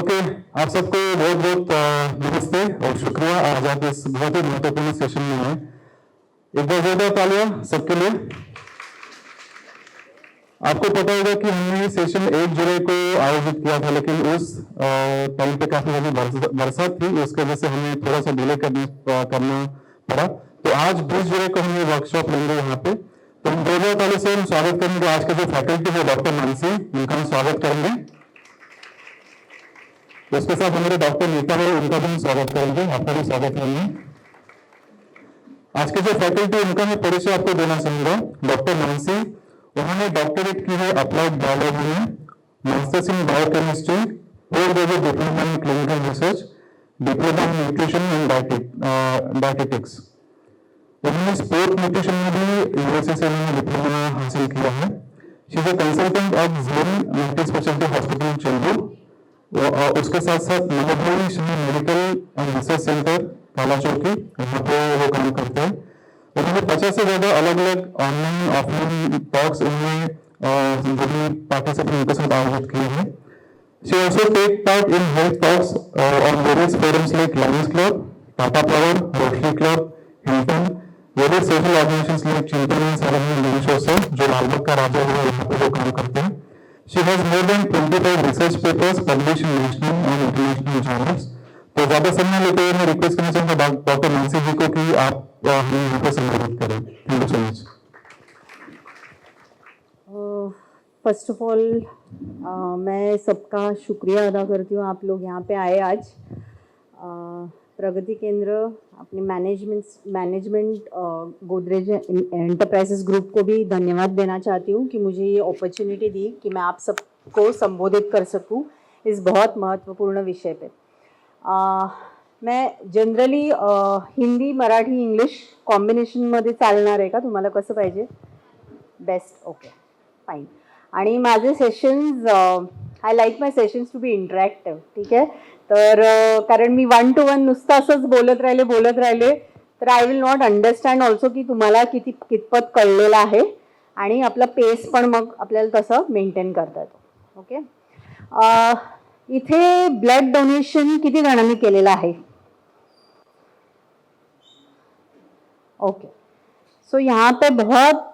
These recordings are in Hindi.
ओके, आप सबको बहुत बहुत नमस्ते और शुक्रिया आज आप इस बहुत ही महत्वपूर्ण सेशन में हैं। एक बार जोरदार तालियां सबके लिए। आपको पता होगा कि हमने ये सेशन 1 जुलाई को आयोजित किया था, लेकिन उस टाइम पे काफी ज्यादा बरसात थी, उसकी वजह से हमें थोड़ा सा डिले करना पड़ा। तो आज 20 जुलाई को हम ये वर्कशॉप लेंगे यहाँ पे। तो हम जोरदार ताली से हम स्वागत करेंगे आज के जो फैकल्टी है डॉक्टर मानसी, उनका हम स्वागत करेंगे। उसके साथ हमारे डॉक्टर नीता है, उनका भी हम स्वागत करेंगे, आपका भी स्वागत करेंगे। आज के जो फैकल्टी उनका मैं परिचय आपको देना चाहूंगा। डॉक्टर मानसी, उन्होंने डॉक्टरेट की है अप्लाइड बायोलॉजी में, masters in biochemistry, post graduate diploma in clinical research, diploma in nutrition and dietetics. उन्होंने स्पोर्ट न्यूट्रिशन में भी यूएसए से उन्होंने डिप्लोमा हासिल किया है। She is a consultant of Zen multi speciality hospital in Chembur. उसके साथ साथ medical and research centre Kalachowki, वहाँ पे वो काम करते हैं। उन्होंने 50 से ज्यादा अलग अलग ऑनलाइन ऑफलाइन टॉक्स उन्होंने जो भी पार्टिसिपेंट उनके साथ आयोजित किए हैं। She also take part in health talks on various forums like Lions Club, Tata Power, Rotary Club, Hilton, various social organisations like children and जो लालबाग का राजा है, यहाँ पे वो काम करते हैं। She has more than 25 research papers published in national and international journals. तो ज्यादा समय लेते हुए मैं रिक्वेस्ट करना चाहूंगा डॉक्टर मानसी जी को कि आप हमें यहाँ पे संबोधित करें। Thank you so much. First of all मैं सबका शुक्रिया अदा करती हूँ, आप लोग यहाँ पे आए आज। प्रगति केंद्र अपने मैनेजमेंट गोदरेज एंटरप्राइजेस ग्रुप को भी धन्यवाद देना चाहती हूँ कि मुझे ये अपॉर्चुनिटी दी कि मैं आप सबको संबोधित कर सकूँ इस बहुत महत्त्वपूर्ण विषय पे। मैं जनरली हिंदी मराठी इंग्लिश कॉम्बिनेशनमध्ये चालणार आहे का? तुम्हाला कसं पाहिजे? Best, okay fine. आणि माझे sessions, I like my sessions to be interactive, ठीक आहे? तर कारण मी 1 to 1 नुसतं असंच बोलत राहिले तर I will not understand also की तुम्हाला कितपत कळलेलं आहे, आणि आपला पेस पण मग आपल्याला तसं मेंटेन करता येतो। ओके, इथे ब्लड डोनेशन किती जणांनी केलेलं आहे? ओके, सो यहाँ पे बहुत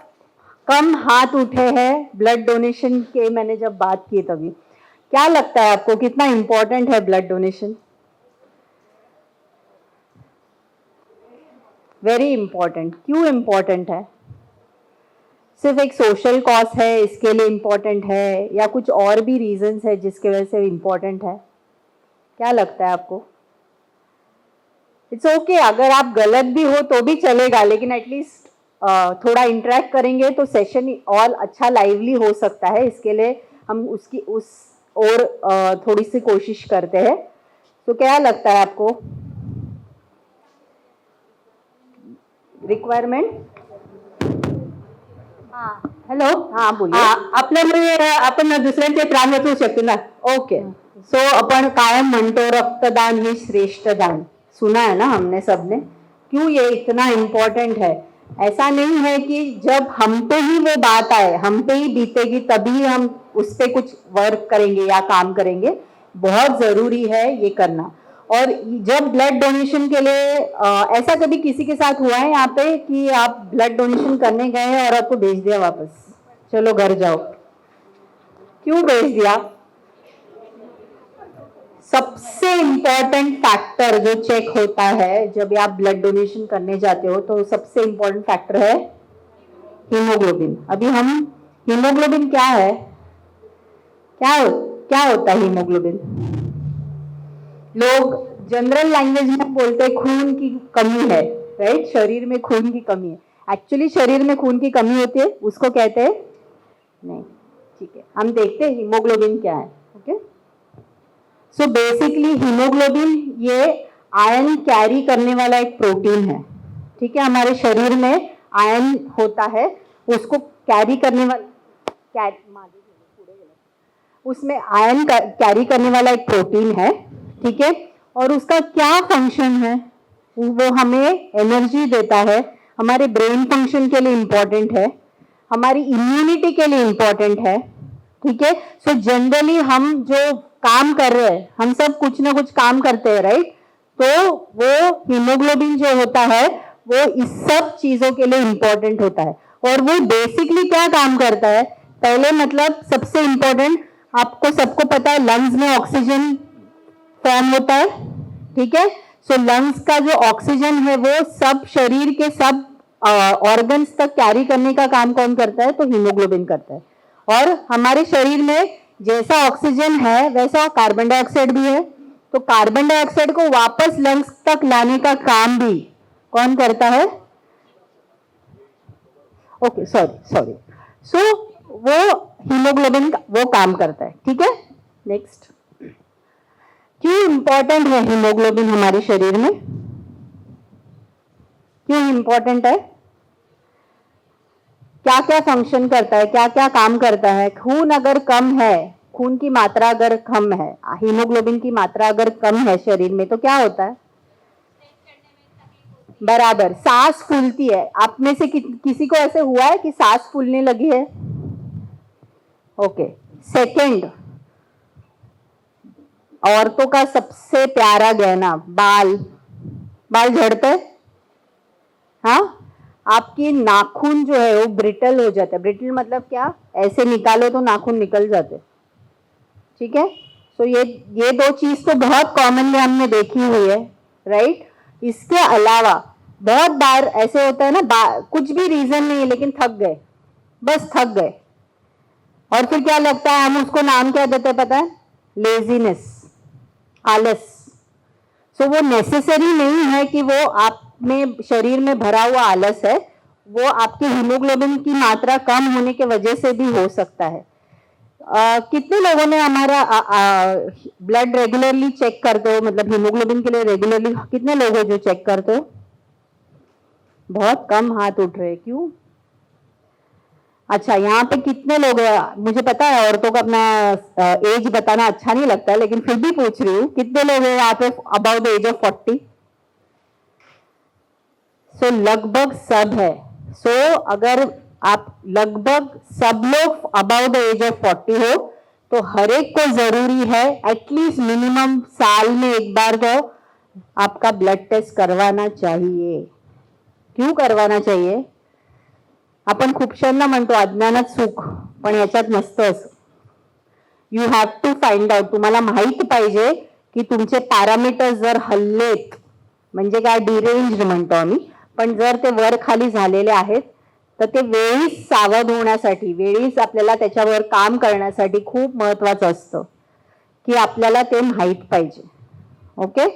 कम हाथ उठे हैं ब्लड डोनेशन के। मैंने जब बात की तभी, क्या लगता है आपको कितना इम्पोर्टेंट है ब्लड डोनेशन? Very important. क्यों इम्पोर्टेंट है? सिर्फ एक सोशल कॉज है इसके लिए इम्पोर्टेंट है, या कुछ और भी रीजंस है जिसके वजह से इम्पोर्टेंट है? क्या लगता है आपको? इट्स ओके, अगर आप गलत भी हो तो भी चलेगा, लेकिन एटलीस्ट थोड़ा इंटरेक्ट करेंगे तो सेशन और अच्छा लाइवली हो सकता है। इसके लिए हम उसकी और थोड़ी सी कोशिश करते हैं। तो क्या लगता है आपको रिक्वायरमेंट? हॅलो, हां बोलिए। आपल्यामुळे आपण दुसऱ्यांचे प्राण वाचवू शकतो ना। ओके, सो अपन कायम म्हणतो रक्तदान ही श्रेष्ठ दान, सुना है ना हमने सबने। क्यों ये इतना इम्पोर्टेंट है? ऐसा नहीं है कि जब हम पे ही वो बात आए, हम पे ही बीतेगी तभी हम उस पे कुछ वर्क करेंगे या काम करेंगे। बहुत जरूरी है ये करना। और जब ब्लड डोनेशन के लिए ऐसा कभी किसी के साथ हुआ है यहाँ पे कि आप ब्लड डोनेशन करने गए और आपको भेज दिया वापस, चलो घर जाओ? क्यों भेज दिया? सबसे इम्पोर्टेंट फैक्टर जो चेक होता है जब आप ब्लड डोनेशन करने जाते हो, तो सबसे इम्पोर्टेंट फैक्टर है हीमोग्लोबिन। अभी हम हीमोग्लोबिन क्या है, क्या होता है हीमोग्लोबिन? लोग जनरल लैंग्वेज में बोलते हैं खून की कमी है, राइट? शरीर में खून की कमी है। एक्चुअली शरीर में खून की कमी होती है, उसको कहते हैं नहीं, ठीक है, हम देखते हैं हीमोग्लोबिन क्या है। ओके, सो बेसिकली हीमोग्लोबिन ये आयरन कैरी करने वाला एक प्रोटीन है, ठीक है? हमारे शरीर में आयरन होता है, उसको कैरी करने वाला उसमें आयरन कैरी करने वाला एक प्रोटीन है, ठीक है? और उसका क्या फंक्शन है? वो हमें एनर्जी देता है, हमारे ब्रेन फंक्शन के लिए इम्पोर्टेंट है, हमारी इम्यूनिटी के लिए इम्पोर्टेंट है, ठीक है? सो जनरली हम जो काम कर रहे हैं, हम सब कुछ ना कुछ काम करते हैं, राइट? तो वो हीमोग्लोबिन जो होता है वो इस सब चीजों के लिए इंपॉर्टेंट होता है। और वो बेसिकली क्या काम करता है, पहले मतलब सबसे इंपॉर्टेंट, आपको सबको पता है लंग्स में ऑक्सीजन फॉर्म होता है, ठीक है? सो लंग्स का जो ऑक्सीजन है वो सब शरीर के सब ऑर्गन्स तक कैरी करने का काम कौन करता है? तो हीमोग्लोबिन करता है। और हमारे शरीर में जैसा ऑक्सीजन है वैसा कार्बन डाइऑक्साइड भी है, तो कार्बन डाइऑक्साइड को वापस लंग्स तक लाने का काम भी कौन करता है? Okay, sorry. सो वो हीमोग्लोबिन वो काम करता है, ठीक है? नेक्स्ट, क्यों इंपॉर्टेंट है हीमोग्लोबिन हमारे शरीर में? क्यों इंपॉर्टेंट है? क्या क्या फंक्शन करता है, क्या क्या काम करता है? खून अगर कम है, खून की मात्रा अगर कम है, हीमोग्लोबिन की मात्रा अगर कम है शरीर में, तो क्या होता है? बराबर, सांस फूलती है। आप में से किसी को ऐसे हुआ है कि सांस फूलने लगी है? ओके। सेकंड, औरतों का सबसे प्यारा गहना बाल झड़ते हैं, हाँ? आपकी नाखून जो है वो ब्रिटल हो जाता है। ब्रिटल मतलब क्या? ऐसे निकालो तो नाखून निकल जाते, ठीक है? सो ये दो चीज तो बहुत कॉमनली हमने देखी हुई है, राइट? इसके अलावा बहुत बार ऐसे होता है ना, कुछ भी रीजन नहीं है लेकिन थक गए, बस थक गए, और फिर क्या लगता है, हम उसको नाम क्या देते हैं पता है? लेजीनेस, आलस। सो वो नेसेसरी नहीं है कि वो आप में शरीर में भरा हुआ आलस है, वो आपके हीमोग्लोबिन की मात्रा कम होने के वजह से भी हो सकता है। कितने लोगों ने हमारा ब्लड रेगुलरली चेक करते हो, मतलब हीमोग्लोबिन के लिए रेगुलरली कितने लोग हो जो चेक करते हो? बहुत कम हाथ उठ रहे, क्यों? अच्छा, यहाँ पे कितने लोग हैं? मुझे पता है औरतों को अपना एज बताना अच्छा नहीं लगता है, लेकिन फिर भी पूछ रही हूँ, कितने लोग हैं यहाँ पे अबाउट द एज ऑफ 40? सो लगभग सब है। सो अगर आप लगभग सब लोग अबाउट द एज ऑफ 40 हो, तो हर एक को जरूरी है एटलीस्ट मिनिमम साल में एक बार तो आपका ब्लड टेस्ट करवाना चाहिए। क्यों करवाना चाहिए? आपण खूपशांना म्हणतो अज्ञानात सुख, पण याच्यात नसतं असं. You have to find out. तुम्हाला माहित पाहिजे की तुमचे पॅरामीटर्स जर हल्लेत, म्हणजे काय डिरेंज्ड म्हणतो आम्ही, पण जर ते वर खाली झालेले आहेत तर ते वेळीच सावध होण्यासाठी, वेळीच आपल्याला त्याच्यावर काम करण्यासाठी खूप महत्त्वाचं असतं की आपल्याला ते माहित पाहिजे. Okay,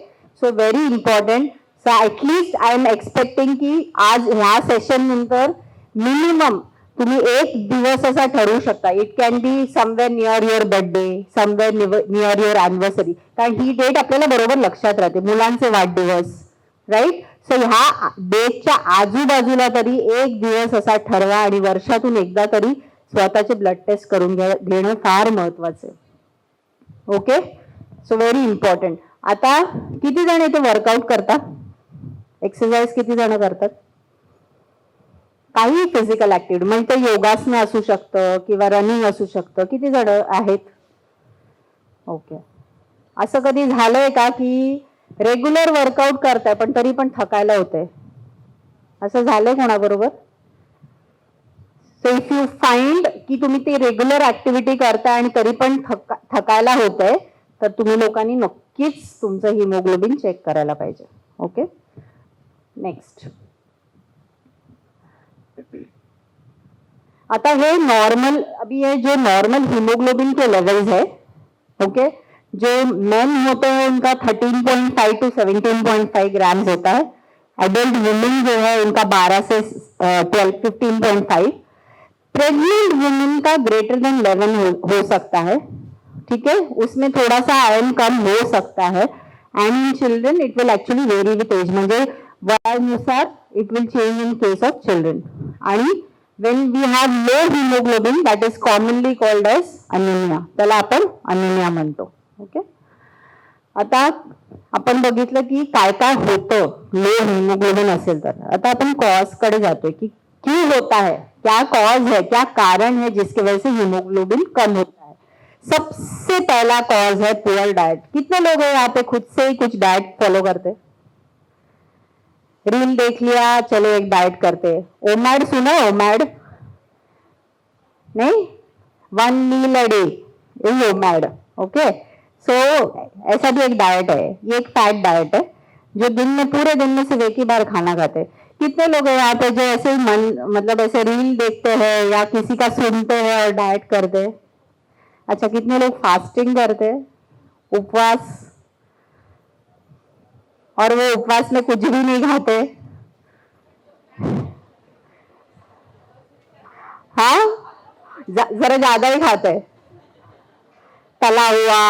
so very important. So at least I am expecting की आज ह्या सेशन नंतर मिनिमम तुम्ही एक दिवस असा ठरवू शकता. It can be somewhere near your birthday, somewhere near your anniversary, कारण ही डेट आपल्याला बरोबर लक्षात राहते, मुलांचे वाढदिवस, राईट? सो ह्या डेटच्या आजूबाजूला तरी एक दिवस असा ठरवा आणि वर्षातून एकदा तरी स्वतःचे ब्लड टेस्ट करून घेणं फार महत्वाचं आहे. Okay, so very important. आता किती जण इथे वर्कआउट करतात? एक्सरसाइज किती जण करतात? काही फिजिकल ऍक्टिव्हिटी, म्हणजे ते योगासनं असू शकतं किंवा रनिंग असू शकतं. किती जण आहेत? ओके. असं कधी झालंय का की रेग्युलर वर्कआउट करताय पण तरी पण थकायला होतंय? असं झालंय कोणाबरोबर? सो इफ यू फाइंड की तुम्ही ती रेग्युलर ऍक्टिव्हिटी करताय आणि तरी पण थकायला होतंय, तर तुम्ही लोकांनी नक्कीच तुमचं हिमोग्लोबिन चेक करायला पाहिजे. Okay, next. आता हे नॉर्मल, अभी ये जो नॉर्मल हीमोग्लोबिन के लेवल्स है, ओके, जो मेन होते हैं उनका 13.5 to 17.5 ग्राम्स होता है. एडल्ट वुमेन जो है उनका 12 से 15.5. प्रेग्नेंट वुमेन का ग्रेटर देन 11 हो सकता है, ठीक है, उसमें थोड़ा सा आयरन कम हो सकता है. And in children it will actually very with age, म्हणजे वयानुसार it will change in case of children. आणि when we have low hemoglobin, that is commonly called as anemia, त्याला आपण अनिमिया म्हणतो. ओके, आता आपण बघितलं की काय काय होतं लो हिमोग्लोबिन असेल तर. आता आपण कॉज कडे जातोय की क्यों होता है, क्या कॉज है, क्या कारण है जिसकी वजह से हीमोग्लोबिन कम होता है. सबसे पहला कॉज है पुअर डाइट। कितने लोग हैं यहाँ पे खुद से ही कुछ डाइट फॉलो करते? रील देख लिया, चलो एक डाइट करते। ओमैड सुना है? ओमैड नहीं, 1 meal a day is OMAD. Okay, so ऐसा भी एक डाइट है, ये एक फैट डाइट है जो दिन में, पूरे दिन में सिर्फ एक ही बार खाना खाते हैं। कितने लोग हैं यहाँ पे जो ऐसे ही मतलब ऐसे रील देखते हैं या किसी का सुनते हैं और डाइट करते हैं? अच्छा, कितने लोग फास्टिंग करते हैं, उपवास, और वो उपवास में कुछ भी नहीं खाते? हाँ, जरा ज्यादा ही खाते हैं, तला हुआ,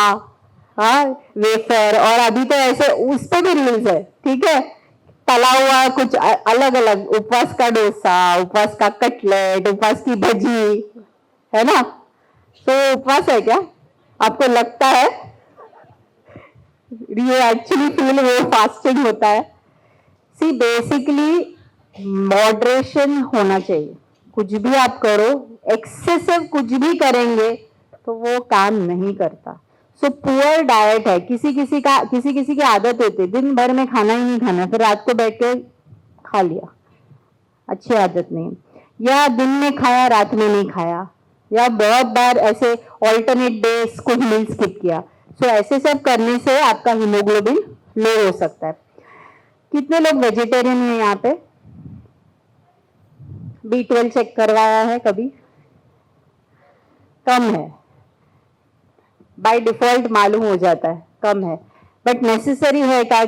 हाँ, वेफर, और अभी तो ऐसे उस पे भी रील्स है, ठीक है, तला हुआ कुछ अलग अलग, उपवास का डोसा, उपवास का कटलेट, उपवास की भजी, है ना? तो उपवास है क्या? आपको लगता है ये एक्चुअली फील वो फास्टिंग होता है? सी बेसिकली मॉडरेशन होना चाहिए। कुछ भी आप करो, एक्सेसिव कुछ भी करेंगे तो वो काम नहीं करता। सो पुअर डाइट है, किसी किसी की आदत होती है दिन भर में खाना ही नहीं खाना, फिर रात को बैठ के खा लिया, अच्छी आदत नहीं। या दिन में खाया, रात में नहीं खाया, या बहुत बार ऐसे ऑल्टरनेट डेज कुछ मील स्किप किया। सो ऐसे सब करने से आपका हीमोग्लोबिन लो हो सकता है। कितने लोग वेजिटेरियन हैं यहाँ पे? B12 चेक करवाया है कभी? कम है, बाय डिफॉल्ट मालूम हो जाता है कम है, बट नेसेसरी है क्या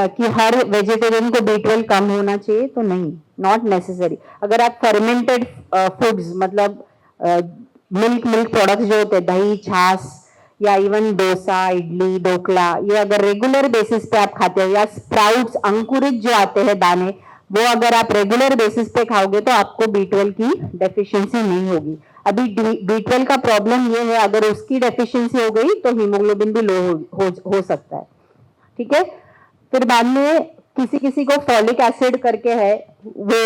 कि हर वेजिटेरियन को B12 कम होना चाहिए? तो नहीं, नॉट नेसेसरी। अगर आप फर्मेंटेड फूड्स, मतलब मिल्क प्रोडक्ट्स जो होते हैं, दही, छाछ, या इवन डोसा, इडली, ढोकला, ये अगर रेगुलर बेसिस पे आप खाते हो, या स्प्राउट्स, अंकुरित जो आते हैं दाने, वो अगर आप रेगुलर बेसिस पे खाओगे तो आपको B12 की डेफिशिएंसी नहीं होगी। अभी B12 का प्रॉब्लम ये है, अगर उसकी डेफिशिएंसी हो गई तो हीमोग्लोबिन भी लो हो सकता है, ठीक है। फिर बाद में किसी को फॉलिक एसिड करके है, वो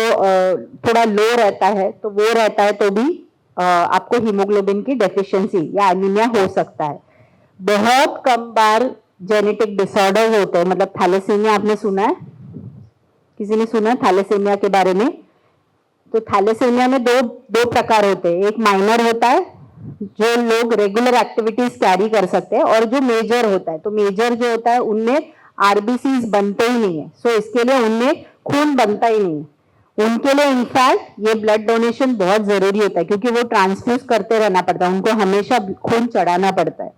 थोड़ा लो रहता है, तो वो रहता है तो भी आपको हीमोग्लोबिन की डेफिशिएंसी या एनीमिया हो सकता है। बहुत कम बार जेनेटिक डिसऑर्डर होते हैं, मतलब थैलेसीमिया आपने सुना है? किसी ने सुना है थैलेसीमिया के बारे में? तो थैलेसीमिया में दो प्रकार होते हैं। एक माइनर होता है जो लोग रेगुलर एक्टिविटीज कैरी कर सकते हैं, और जो मेजर होता है, तो मेजर जो होता है उनमें आरबीसीज बनते ही नहीं है। सो इसके लिए उनमें खून बनता ही नहीं है। उनके लिए इनफैक्ट ये ब्लड डोनेशन बहुत जरूरी होता है, क्योंकि वो ट्रांसफ्यूज करते रहना पड़ता है, उनको हमेशा खून चढ़ाना पड़ता है।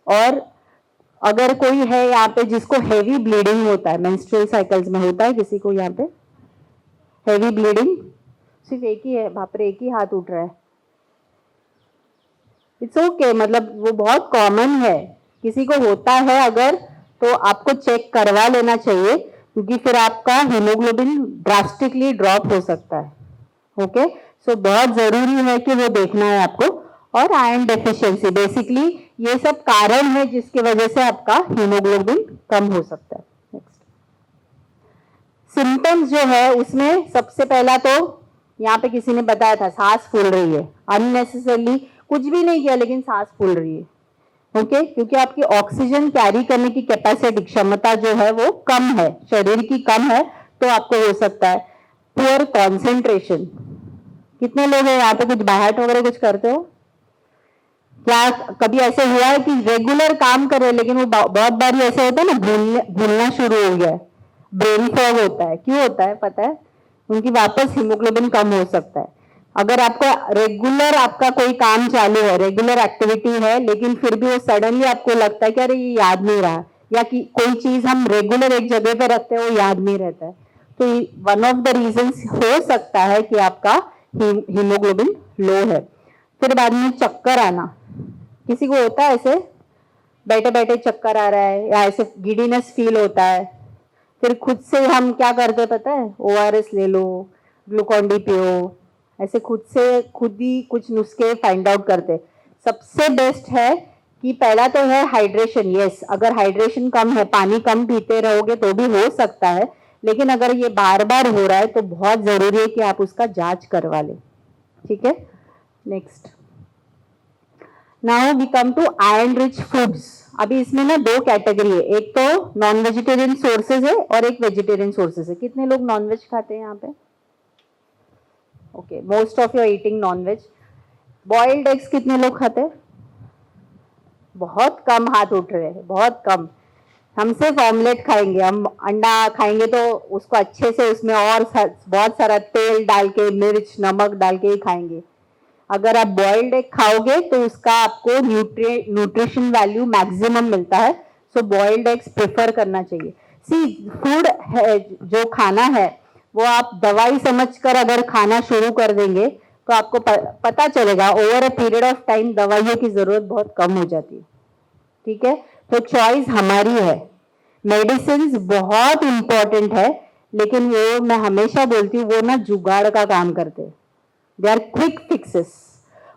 और अगर कोई है यहाँ पे जिसको हेवी ब्लीडिंग होता है, मेंस्ट्रुअल साइकिल्स में होता है किसी को यहाँ पे हेवी ब्लीडिंग? सिर्फ एक ही है, बाप रे, एक ही हाथ उठ रहा है। इट्स ओके, मतलब वो बहुत कॉमन है, किसी को होता है अगर, तो आपको चेक करवा लेना चाहिए, क्योंकि फिर आपका हीमोग्लोबिन ड्रास्टिकली ड्रॉप हो सकता है। ओके, सो बहुत जरूरी है कि वो देखना है आपको। और आयरन डेफिशिएंसी, बेसिकली ये सब कारण है जिसकी वजह से आपका हीमोग्लोबिन कम हो सकता है। नेक्स्ट, सिम्टम्स जो है उसमें सबसे पहला तो यहाँ पे किसी ने बताया था, सांस फूल रही है, अननेसेसरली कुछ भी नहीं किया लेकिन सांस फूल रही है। ओके, क्योंकि आपकी ऑक्सीजन कैरी करने की कैपेसिटी, क्षमता जो है वो कम है, शरीर की कम है, तो आपको हो सकता है। पुअर कॉन्सेंट्रेशन, कितने लोग हैं यहाँ पे कुछ बाहर वगैरह कुछ करते हो? क्या कभी ऐसे हुआ है कि रेगुलर काम कर रहे हैं लेकिन वो बहुत बार ऐसे होता है ना, भूलना शुरू हो गया है, ब्रेन फॉग होता है? क्यों होता है पता है? उनकी वापस हीमोग्लोबिन कम हो सकता है। अगर आपको रेगुलर आपका कोई काम चालू है, रेगुलर एक्टिविटी है, लेकिन फिर भी वो सडनली आपको लगता है कि अरे ये याद नहीं रहा, या कि कोई चीज हम रेगुलर एक जगह पे रखते हैं वो याद नहीं रहता है, तो वन ऑफ द रीजंस हो सकता है कि आपका हीमोग्लोबिन लो है। फिर बाद में चक्कर आना, किसी को होता है ऐसे बैठे बैठे चक्कर आ रहा है, या ऐसे गिडीनेस फील होता है? फिर खुद से हम क्या करते पता है, ORS ले लो, ग्लूकॉन डी पियो, ऐसे खुद ही कुछ नुस्खे फाइंड आउट करते। सबसे बेस्ट है कि पहला तो है हाइड्रेशन। यस, अगर हाइड्रेशन कम है, पानी कम पीते रहोगे तो भी हो सकता है, लेकिन अगर ये बार बार हो रहा है तो बहुत जरूरी है कि आप उसका जांच करवा लें, ठीक है। Next, now we come to iron rich foods. अभी इसमें ना दो कैटेगरी है, एक तो नॉन वेजिटेरियन सोर्सेज है और एक वेजिटेरियन सोर्सेज है। कितने लोग नॉनवेज खाते हैं यहाँ पे? Okay, most of you are eating nonveg. Boiled eggs कितने लोग खाते हैं? बहुत कम हाथ उठ रहे हैं, बहुत कम। हम सिर्फ ऑमलेट खाएंगे, हम अंडा खाएंगे तो उसको अच्छे से उसमें और बहुत सारा तेल डाल के, मिर्च नमक डाल के ही खाएंगे। अगर आप बॉइल्ड एग खाओगे तो उसका आपको न्यूट्रिशन वैल्यू मैक्सिमम मिलता है। सो बॉइल्ड एग्स प्रेफर करना चाहिए। सी, फूड है जो खाना है वो आप दवाई समझकर अगर खाना शुरू कर देंगे तो आपको पता चलेगा over a period of time दवाइयों की जरूरत बहुत कम हो जाती है। ठीक है, तो चॉइस हमारी है। मेडिसिन बहुत इंपॉर्टेंट है, लेकिन वो मैं हमेशा बोलती हूँ वो ना जुगाड़ का काम करते हैं। They are quick fixes.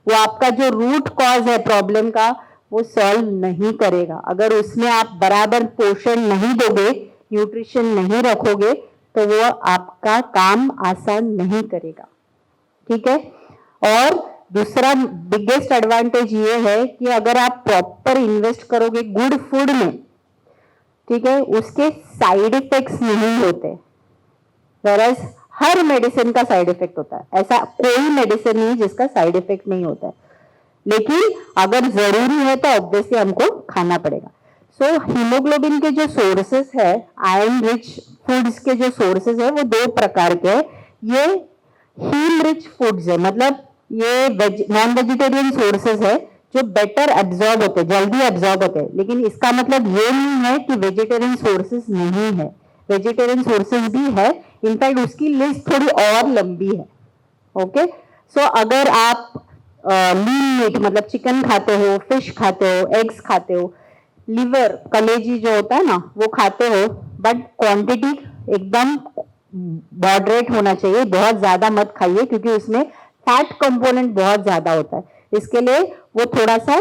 वो आपका जो रूट कॉज है प्रॉब्लम का वो सॉल्व नहीं करेगा। अगर उसमें आप बराबर पोषण नहीं दोगे, न्यूट्रिशन नहीं रखोगे, तो वो आपका काम आसान नहीं करेगा। ठीक है, और दूसरा बिगेस्ट एडवांटेज ये है कि अगर आप प्रॉपर इन्वेस्ट करोगे गुड फूड में, ठीक है, उसके साइड इफेक्ट्स नहीं होते। वेरएज हर मेडिसिन का साइड इफेक्ट होता है, ऐसा कोई मेडिसिन नहीं जिसका साइड इफेक्ट नहीं होता है, लेकिन अगर जरूरी है तो ऑब्वियसली हमको खाना पड़ेगा। सो हीमोग्लोबिन के जो सोर्सेस है, आयरन रिच फूड्स के जो सोर्सेस है वो दो प्रकार के हैं। ये हीम रिच फूड्स है, मतलब ये नॉन वेजिटेरियन सोर्सेस है जो बेटर एब्जॉर्ब होते हैं, जल्दी एब्जॉर्ब होते हैं। लेकिन इसका मतलब ये नहीं है कि वेजिटेरियन सोर्सेस नहीं है, वेजिटेरियन सोर्सेस भी है। इनफैक्ट उसकी लिस्ट थोड़ी और लंबी है। ओके, सो अगर आप लीन मीट मतलब चिकन खाते हो, फिश खाते हो, एग्स खाते हो, लिवर कलेजी जो होता है ना वो खाते हो, बट क्वांटिटी एकदम मॉडरेट होना चाहिए, बहुत ज्यादा मत खाइए क्योंकि उसमें फैट कंपोनेंट बहुत ज्यादा होता है। इसके लिए वो थोड़ा सा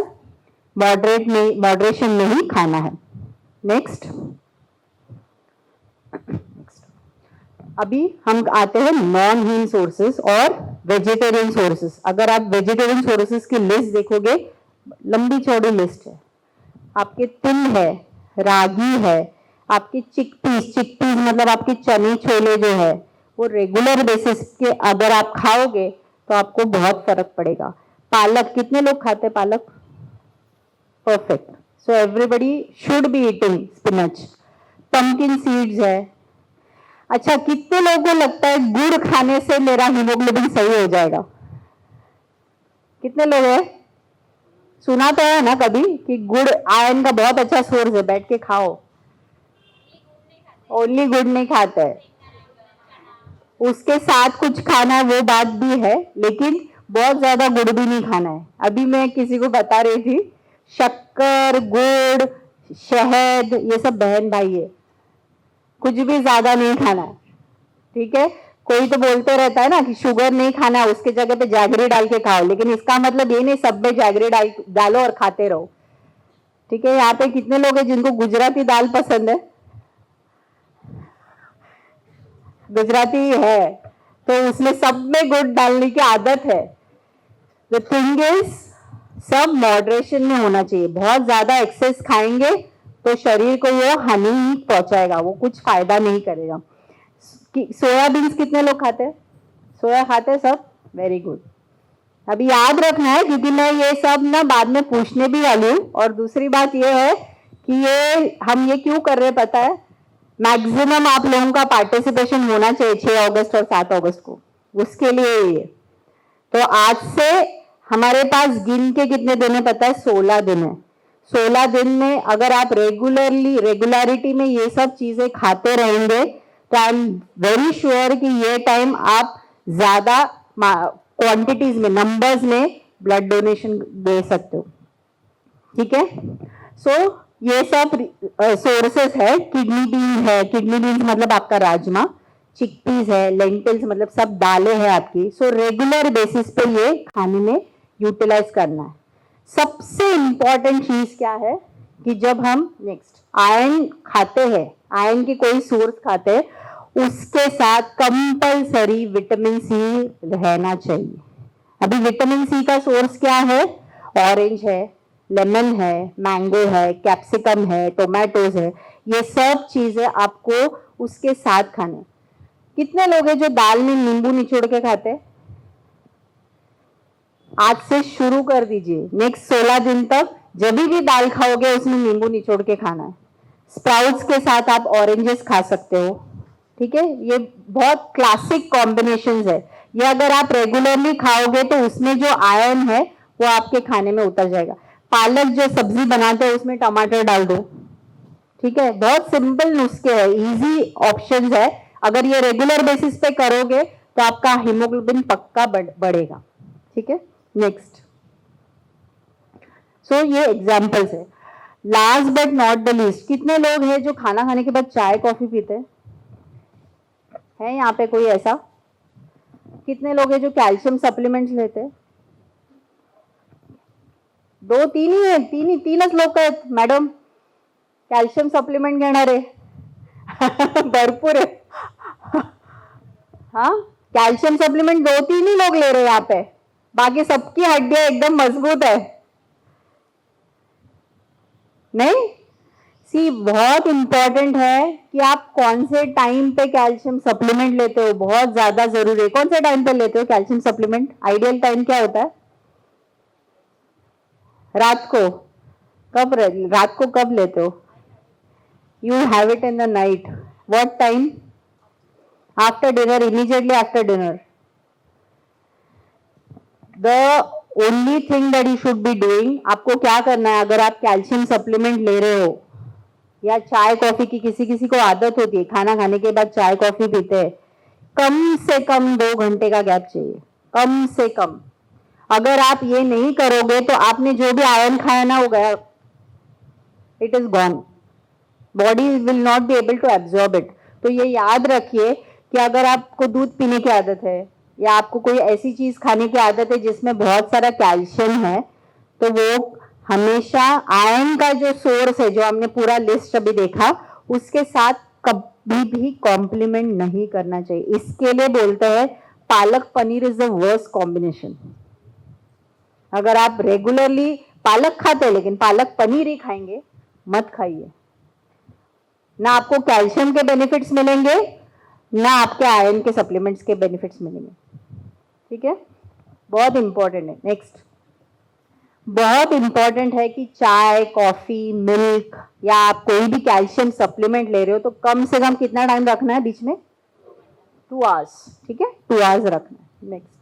मॉडरेशन में ही खाना है। नेक्स्ट, अभी हम आते हैं नॉन हीम सोर्सेस और वेजिटेरियन सोर्सेस। अगर आप वेजिटेरियन सोर्सेस की लिस्ट देखोगे, लंबी चौड़ी लिस्ट है। आपके तिल है, रागी है, आपकी चिकपीस मतलब आपके चने छोले जो है वो रेगुलर बेसिस के अगर आप खाओगे तो आपको बहुत फर्क पड़ेगा। पालक, कितने लोग खाते हैं पालक? Perfect, so everybody should be eating spinach. Pumpkin seeds है। अच्छा, कितने लोगों को लगता है गुड़ खाने से मेरा हीमोग्लोबिन सही हो जाएगा? कितने लोग हैं? सुना तो है ना कभी कि गुड़ आयरन का बहुत अच्छा सोर्स है, बैठ के खाओ। ओनली गुड़ नहीं खाते हैं, उसके साथ कुछ खाना है वो बात भी है, लेकिन बहुत ज्यादा गुड़ भी नहीं खाना है। अभी मैं किसी को बता रही थी, शक्कर, गुड़, शहद ये सब बहन भाई है, कुछ भी ज्यादा नहीं खाना है। ठीक है, कोई तो बोलते रहता है ना कि शुगर नहीं खाना है, उसके जगह पे जैगरी डाल के खाओ, लेकिन इसका मतलब ये नहीं सब में जैगरी डालो और खाते रहो। ठीक है, यहाँ पे कितने लोग हैं जिनको गुजराती दाल पसंद है? गुजराती है तो उसमें सब में गुड़ डालने की आदत है। द थिंग इज सब मॉडरेशन में होना चाहिए। बहुत ज्यादा एक्सेस खाएंगे तो शरीर को वो हानि ही पहुंचाएगा, वो कुछ फायदा नहीं करेगा। सोयाबीन्स कितने लोग खाते हैं? सोया खाते हैं सब? Very good. अभी याद रखना है क्योंकि मैं ये सब ना बाद में पूछने भी वाली हूँ। और दूसरी बात ये है कि ये हम ये क्यों कर रहे हैं पता है? मैक्सिमम आप लोगों का पार्टिसिपेशन होना चाहिए 6 अगस्त और 7 अगस्त को, उसके लिए ये। तो आज से हमारे पास गिन के कितने दिन है पता है? 16 दिन है। 16 दिन में अगर आप रेगुलरिटी में ये सब चीजें खाते रहेंगे तो आई एम वेरी श्योर कि ये टाइम आप ज्यादा क्वांटिटीज में, नंबर्स में ब्लड डोनेशन दे सकते हो। ठीक है, सो ये सब सोर्सेस है। किडनी बीन्स है, किडनी बीन्स मतलब आपका राजमा, चिकपीस है, लेंटिल्स मतलब सब दालें हैं आपकी। सो रेगुलर बेसिस पे ये खाने में यूटिलाइज करना है। सबसे इंपॉर्टेंट चीज क्या है कि जब हम नेक्स्ट आयरन खाते हैं, आयरन की कोई सोर्स खाते हैं, उसके साथ कंपल्सरी विटामिन सी रहना चाहिए। अभी विटामिन सी का सोर्स क्या है? ऑरेंज है, लेमन है, मैंगो है, कैप्सिकम है, टोमेटोज है, ये सब चीजें आपको उसके साथ खाने। कितने लोग हैं जो दाल में नींबू निचोड़ के खाते हैं? आज से शुरू कर दीजिए, नेक्स्ट 16 दिन तक जब भी दाल खाओगे उसमें नींबू निचोड़ के खाना है। स्प्राउट्स के साथ आप ऑरेंजेस खा सकते हो, ठीक है। ये बहुत क्लासिक कॉम्बिनेशंस है, ये अगर आप रेगुलरली खाओगे तो उसमें जो आयरन है वो आपके खाने में उतर जाएगा। पालक जो सब्जी बनाते हैं उसमें टमाटर डाल दो, ठीक है। बहुत सिंपल नुस्खे है, इजी ऑप्शंस है। अगर ये रेगुलर बेसिस पे करोगे तो आपका हीमोग्लोबिन पक्का बढ़ेगा, ठीक है। नेक्स्ट, सो ये एग्जांपल्स है। Last but not the least, कितने लोग हैं जो खाना खाने के बाद चाय कॉफी पीते हैं? है यहाँ पे कोई ऐसा? कितने लोग हैं जो कैल्शियम सप्लीमेंट्स लेते हैं? दो तीन ही है, तीनच लोक आहेत मॅडम कॅल्शियम सप्लिमेंट घेणारे. भरपूर है. हाँ, कैल्शियम सप्लीमेंट 2-3 ही लोग ले रहे हैं यहाँ पे, बाकी सबकी हड्डियां एकदम मजबूत है. नहीं, सी बहुत इंपॉर्टेंट है कि आप कौन से टाइम पे कैल्शियम सप्लीमेंट लेते हो, बहुत ज्यादा जरूरी है. कौन से टाइम पे लेते हो कैल्शियम सप्लीमेंट? आइडियल टाइम क्या होता है? रात को. रात को कब लेते हो? You have it in the night. What time? After dinner, immediately after dinner. The only thing that you should be doing, आपको क्या करना है, अगर आप कैल्शियम सप्लीमेंट ले रहे हो या चाय कॉफी की किसी किसी को आदत होती है खाना खाने के बाद चाय कॉफी पीते हैं, कम से कम 2 घंटे का गैप चाहिए, कम से कम. अगर आप ये नहीं करोगे तो आपने जो भी आयरन खाया ना वो गया, it is gone. Body will not be able to absorb it. तो ये याद रखिए कि अगर आपको दूध पीने की आदत है या आपको कोई ऐसी चीज खाने की आदत है जिसमें बहुत सारा कैल्शियम है, तो वो हमेशा आयरन का जो सोर्स है, जो हमने पूरा लिस्ट अभी देखा, उसके साथ कभी भी कॉम्प्लीमेंट नहीं करना चाहिए. इसके लिए बोलते हैं palak paneer is the worst combination. अगर आप रेगुलरली पालक खाते हैं लेकिन पालक पनीर ही खाएंगे, मत खाइए. ना आपको कैल्शियम के बेनिफिट्स मिलेंगे, ना आपके आयरन के सप्लीमेंट्स के बेनिफिट्स मिलेंगे. ठीक है, बहुत इंपॉर्टेंट है. नेक्स्ट, बहुत इंपॉर्टेंट है कि चाय, कॉफी, मिल्क या आप कोई भी कैल्शियम सप्लीमेंट ले रहे हो तो कम से कम कितना टाइम रखना है बीच में? 2 आवर्स. ठीक है, 2 आवर्स रखना है. नेक्स्ट,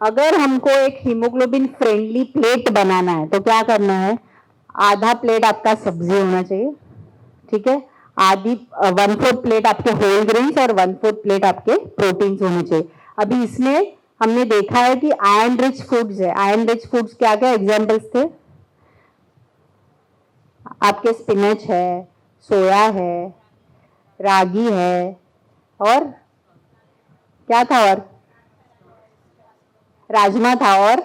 अगर हमको एक हीमोग्लोबिन फ्रेंडली प्लेट बनाना है तो क्या करना है? आधा प्लेट आपका सब्जी होना चाहिए, ठीक है. आधी 1/4 प्लेट आपके होल ग्रेन्स और 1/4 प्लेट आपके प्रोटीन्स होने चाहिए. अभी इसमें हमने देखा है कि आयरन रिच फूड्स है. आयरन रिच फूड्स क्या क्या एग्जांपल्स थे आपके? स्पिनच है, सोया है, रागी है, और क्या था? और राजमा था, और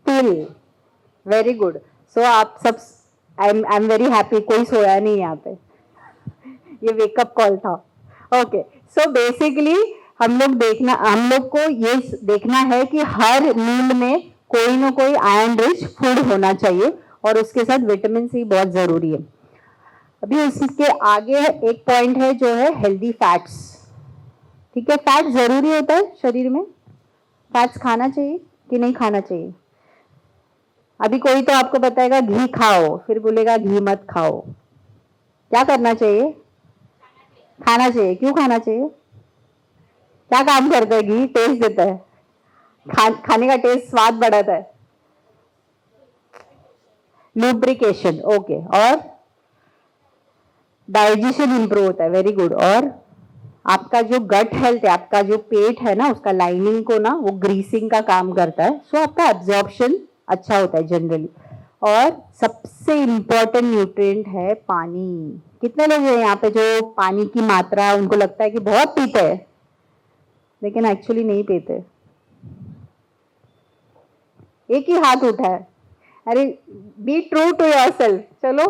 तिल. Very good. सो आप सब, आई एम वेरी हैप्पी, कोई सोया नहीं यहाँ पे. ये वेकअप कॉल था. ओके, सो बेसिकली हम लोग को ये देखना है कि हर मील में कोई ना कोई आयरन रिच फूड होना चाहिए और उसके साथ विटामिन सी बहुत जरूरी है. अभी उसके आगे एक पॉइंट है जो है हेल्दी फैट्स. ठीक है, फैट जरूरी होता है शरीर में. फैट्स खाना चाहिए कि नहीं खाना चाहिए? अभी कोई तो आपको बताएगा घी खाओ, फिर बोलेगा घी मत खाओ. क्या करना चाहिए? खाना चाहिए. क्यों खाना चाहिए? क्या काम करता है घी? टेस्ट देता है. खाने का टेस्ट, स्वाद बढ़ाता है. लुब्रिकेशन. ओके, और डाइजेशन इंप्रूव होता है. Very good. और आपका जो गट हेल्थ है, आपका जो पेट है ना, उसका लाइनिंग को ना वो ग्रीसिंग का काम करता है. सो आपका एब्जॉर्प्शन अच्छा होता है जनरली. और सबसे इंपॉर्टेंट न्यूट्रिएंट है पानी. कितने लोग हैं यहाँ पे जो पानी की मात्रा उनको लगता है कि बहुत पीते हैं, लेकिन एक्चुअली नहीं पीते? एक ही हाथ उठा है. अरे बी ट्रू टू योरसेल्फ. चलो,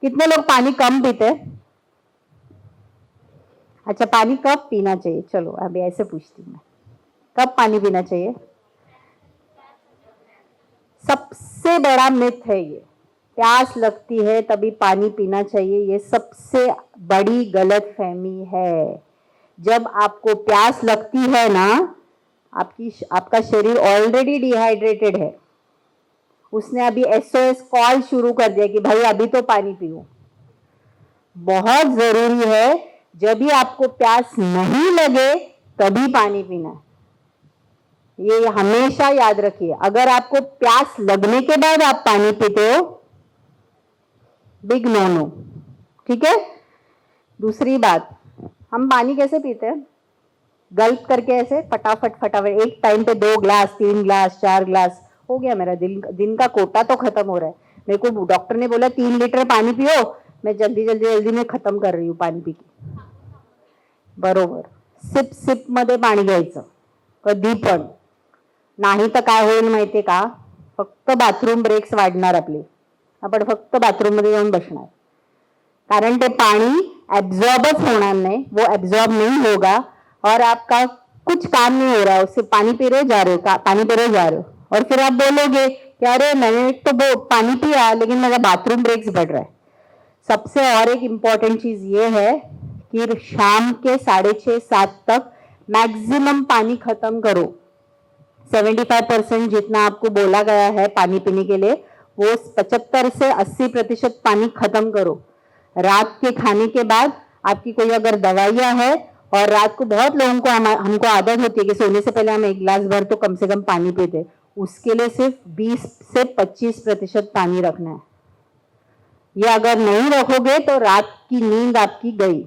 कितने लोग पानी कम पीते हैं? अच्छा, पानी कब पीना चाहिए? चलो अभी ऐसे पूछती हूँ मैं, कब पानी पीना चाहिए? सबसे बड़ा मिथ है ये, प्यास लगती है तभी पानी पीना चाहिए, ये सबसे बड़ी गलतफहमी है। जब आपको प्यास लगती है ना, आपका शरीर ऑलरेडी डिहाइड्रेटेड है, उसने अभी SOS कॉल शुरू कर दिया कि भाई अभी तो पानी पियो। बहुत जरूरी है, जब भी आपको प्यास नहीं लगे तभी पानी पीना है, ये हमेशा याद रखिए। अगर आपको प्यास लगने के बाद आप पानी पीते हो, बिग नो नो, ठीक है। दूसरी बात, हम पानी कैसे पीते हैं? गल्प करके, ऐसे फटाफट फटाफट, एक टाइम पे 2 ग्लास 3 ग्लास 4 ग्लास, हो गया मेरा दिन का कोटा तो खत्म हो रहा है। मेरे को डॉक्टर ने बोला 3 लीटर पानी पियो, मैं जल्दी में खत्म कर रही हूँ पाणी पी के। बरोबर, सिप सिप मध्ये पाणी घ्यायचं कधी पण, नाही तर काय होईल माहितीये का, फक्त बाथरूम ब्रेक्स वाढणार आपले, आपण फक्त बाथरूम मध्ये जाऊन बसणार, कारण ते पाणी एब्जॉर्बच होणार नहीं, वो एब्जॉर्ब नहीं होगा और आपका कुछ काम नहीं हो रहा है, उससे पानी पी रहे जा रहे हो, पानी पी रहे जा रहे हो, और फिर आप बोलोगे कि अरे मैंने तो पानी पिया लेकिन मेरा बाथरूम ब्रेक्स बढ़ रहा है। सबसे और एक इम्पॉर्टेंट चीज ये है कि शाम के 6:30-7 तक मैक्सिमम पानी खत्म करो। 75% जितना आपको बोला गया है पानी पीने के लिए, वो 75 से 80% पानी खत्म करो। रात के खाने के बाद आपकी कोई अगर दवाइयां है, और रात को बहुत लोगों को हमको आदत होती है कि सोने से पहले हम 1 गिलास भर तो कम से कम पानी पीते, उसके लिए सिर्फ 20 से 25% पानी रखना है। ये अगर नहीं रखोगे तो रात की नींद आपकी गई,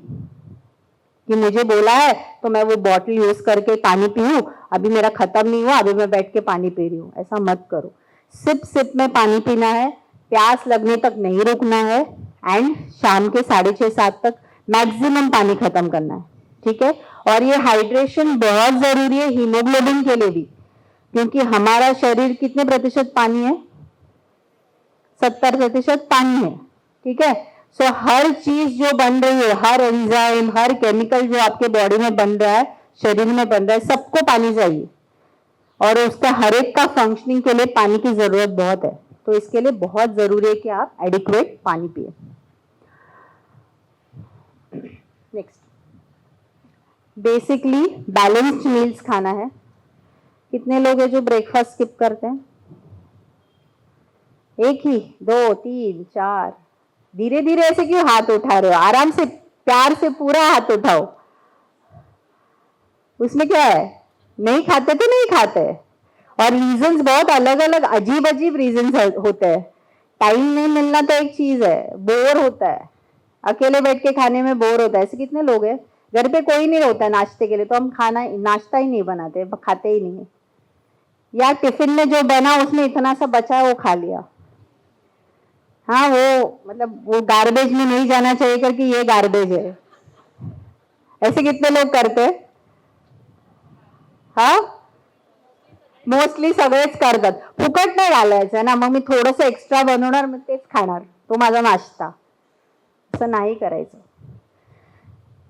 कि मुझे बोला है तो मैं वो बॉटल यूज करके पानी पीऊं, अभी मेरा खत्म नहीं हुआ, अभी मैं बैठ के पानी पी रही हूँ, ऐसा मत करो। सिप सिप में पानी पीना है, प्यास लगने तक नहीं रुकना है, एंड शाम के 6:30-7 तक मैक्सिमम पानी खत्म करना है, ठीक है। और ये हाइड्रेशन बहुत जरूरी है हीमोग्लोबिन के लिए भी, क्योंकि हमारा शरीर कितने प्रतिशत पानी है? 70% पानी है, ठीक है। सो हर चीज जो बन रही है, हर एंजाइम, हर केमिकल जो आपके बॉडी में बन रहा है, शरीर में बन रहा है, सबको पानी चाहिए, और उसका हर एक का फंक्शनिंग के लिए पानी की जरूरत बहुत है। तो इसके लिए बहुत जरूरी है कि आप एडिक्वेट पानी पिए। नेक्स्ट, बेसिकली बैलेंस्ड मील्स खाना है। कितने लोग हैं जो ब्रेकफास्ट स्किप करते हैं? एक ही, 2, 3, 4, धीरे धीरे ऐसे क्यों हाथ उठा रहे हो? आराम से, प्यार से पूरा हाथ उठाओ। उसमें क्या है? नहीं खाते तो नहीं खाते, और रीजंस बहुत अलग अलग अजीब अजीब रीजंस होते हैं। टाइम नहीं मिलना तो एक चीज है, बोर होता है, अकेले बैठ के खाने में बोर होता है। ऐसे कितने लोग हैं? घर पे कोई नहीं होता नाश्ते के लिए, तो हम नाश्ता ही नहीं बनाते, खाते ही नहीं, या टिफिन में जो बना उसमें इतना सा बचा वो खा लिया। हाँ, वो मतलब वो गार्बेज में नहीं जाना चाहिए करके ये गार्बेज है। ऐसे कितने लोग करते? हाँ, मोस्टली सगळेच करतात। फुकट नाही घालायचं ना, मग मी थोडंसं एक्स्ट्रा बनवणार, मग तेच खाणार, तो माझा नाश्ता, असं नाही करायचं।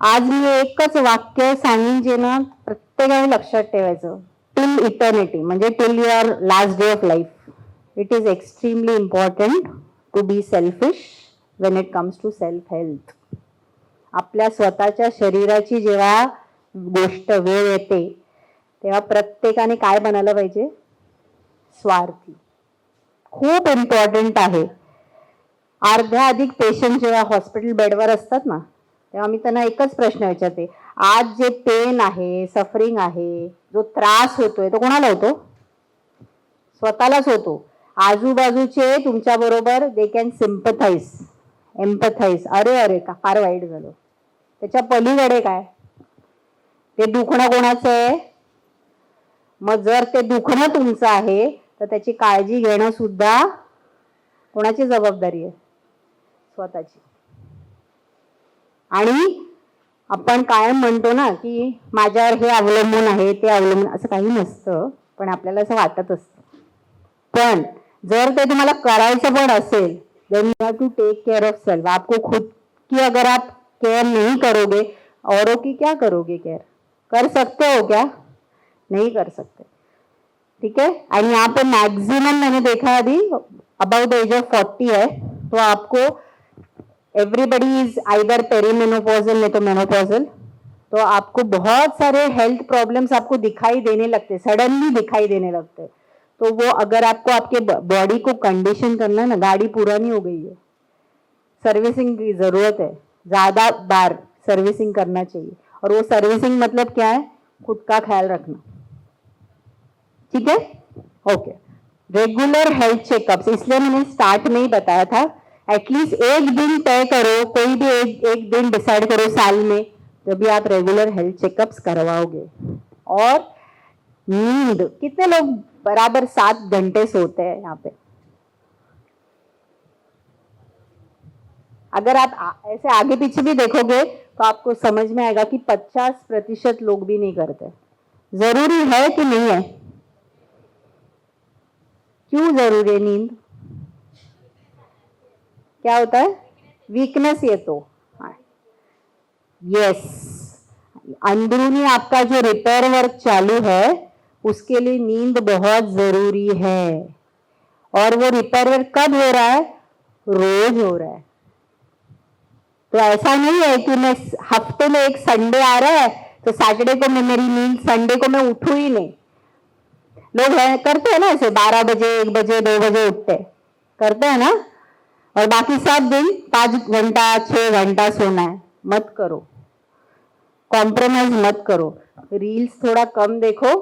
आज मी एकच वाक्य सांगेन जे ना प्रत्येकाने लक्षात ठेवायचं, टिल इटर्निटी, म्हणजे till your last day of life, it is extremely important to be selfish when it comes to self health. आपल्या स्वतःच्या शरीराची जेव्हा गोष्ट वेळ येते तेव्हा प्रत्येकाने काय बनायला पाहिजे? स्वार्थी। खूप इम्पॉर्टंट आहे। अर्ध्या अधिक पेशंट जेव्हा हॉस्पिटल बेडवर असतात ना, तेव्हा मी त्यांना एकच प्रश्न विचारते, आज जे पेन आहे, सफरिंग आहे, जो त्रास होतोय तो कोणाला होतो? स्वतःलाच होतो। आजूबाजूचे तुमच्या बरोबर दे कॅन सिम्पथाइज, एम्पथाइज, अरे अरे का फार वाईट झालं, त्याच्या पलीकडे काय? ते दुखणं कोणाचं आहे? मग जर ते दुखणं तुमचं आहे तर त्याची काळजी घेणं सुद्धा कोणाची जबाबदारी आहे? स्वतःची। आणि आपण कायम म्हणतो ना की माझ्यावर हे अवलंबून आहे, ते अवलंबून, असं काही नसतं, पण आपल्याला असं वाटत असतं। पण जर ते तुम्हाला करायचं पण असेल, then you have to take care of self. आपको खुद की अगर आप केयर नहीं करोगे, औरों की क्या करोगे केयर? कर सकते हो क्या? नहीं कर सकते। ठीक है। एंड यहाँ पे मैक्सिमम मैंने देखा है अभी अबाउट एज ऑफ 40 है, तो आपको एवरीबडी इज आइदर पेरीमेनोपॉजल नहीं तो मेनोपॉजल, तो आपको बहुत सारे हेल्थ प्रॉब्लम्स आपको दिखाई देने लगते, सडनली दिखाई देने लगते। तो वो अगर आपको आपके बॉडी को कंडीशन करना है ना, गाड़ी पुरानी हो गई है, सर्विसिंग की जरूरत है, ज्यादा बार सर्विसिंग करना चाहिए। और वो सर्विसिंग मतलब क्या है, खुद का ख्याल रखना, ठीक है। ओके, रेगुलर हेल्थ चेकअप्स, इसलिए मैंने स्टार्ट में ही बताया था, एटलीस्ट एक दिन तय करो, कोई भी एक दिन डिसाइड करो साल में, जब भी आप रेगुलर हेल्थ चेकअप्स करवाओगे। और नींद, कितने लोग बराबर 7 घंटे सोते हैं यहाँ पे? अगर आप ऐसे आगे पीछे भी देखोगे तो आपको समझ में आएगा कि 50% लोग भी नहीं करते। जरूरी है कि नहीं है? क्यों जरूरी है नींद? क्या होता है? वीकनेस। ये तो यस, अंदरूनी आपका जो रिपेयर वर्क चालू है उसके लिए नींद बहुत जरूरी है। और वो रिपेयर वर्क कब हो रहा है? रोज हो रहा है। तो ऐसा नहीं है कि मैं हफ्ते में एक संडे आ रहा है तो सैटरडे को मैं मेरी नींद, संडे को मैं उठू ही नहीं। लोग करते हैं ना ऐसे, 12 बजे 1 बजे 2 बजे उठते करते हैं ना, और बाकी सब दिन 5 घंटा 6 घंटा सोना है। मत करो, कॉम्प्रोमाइज मत करो। रील्स थोड़ा कम देखो,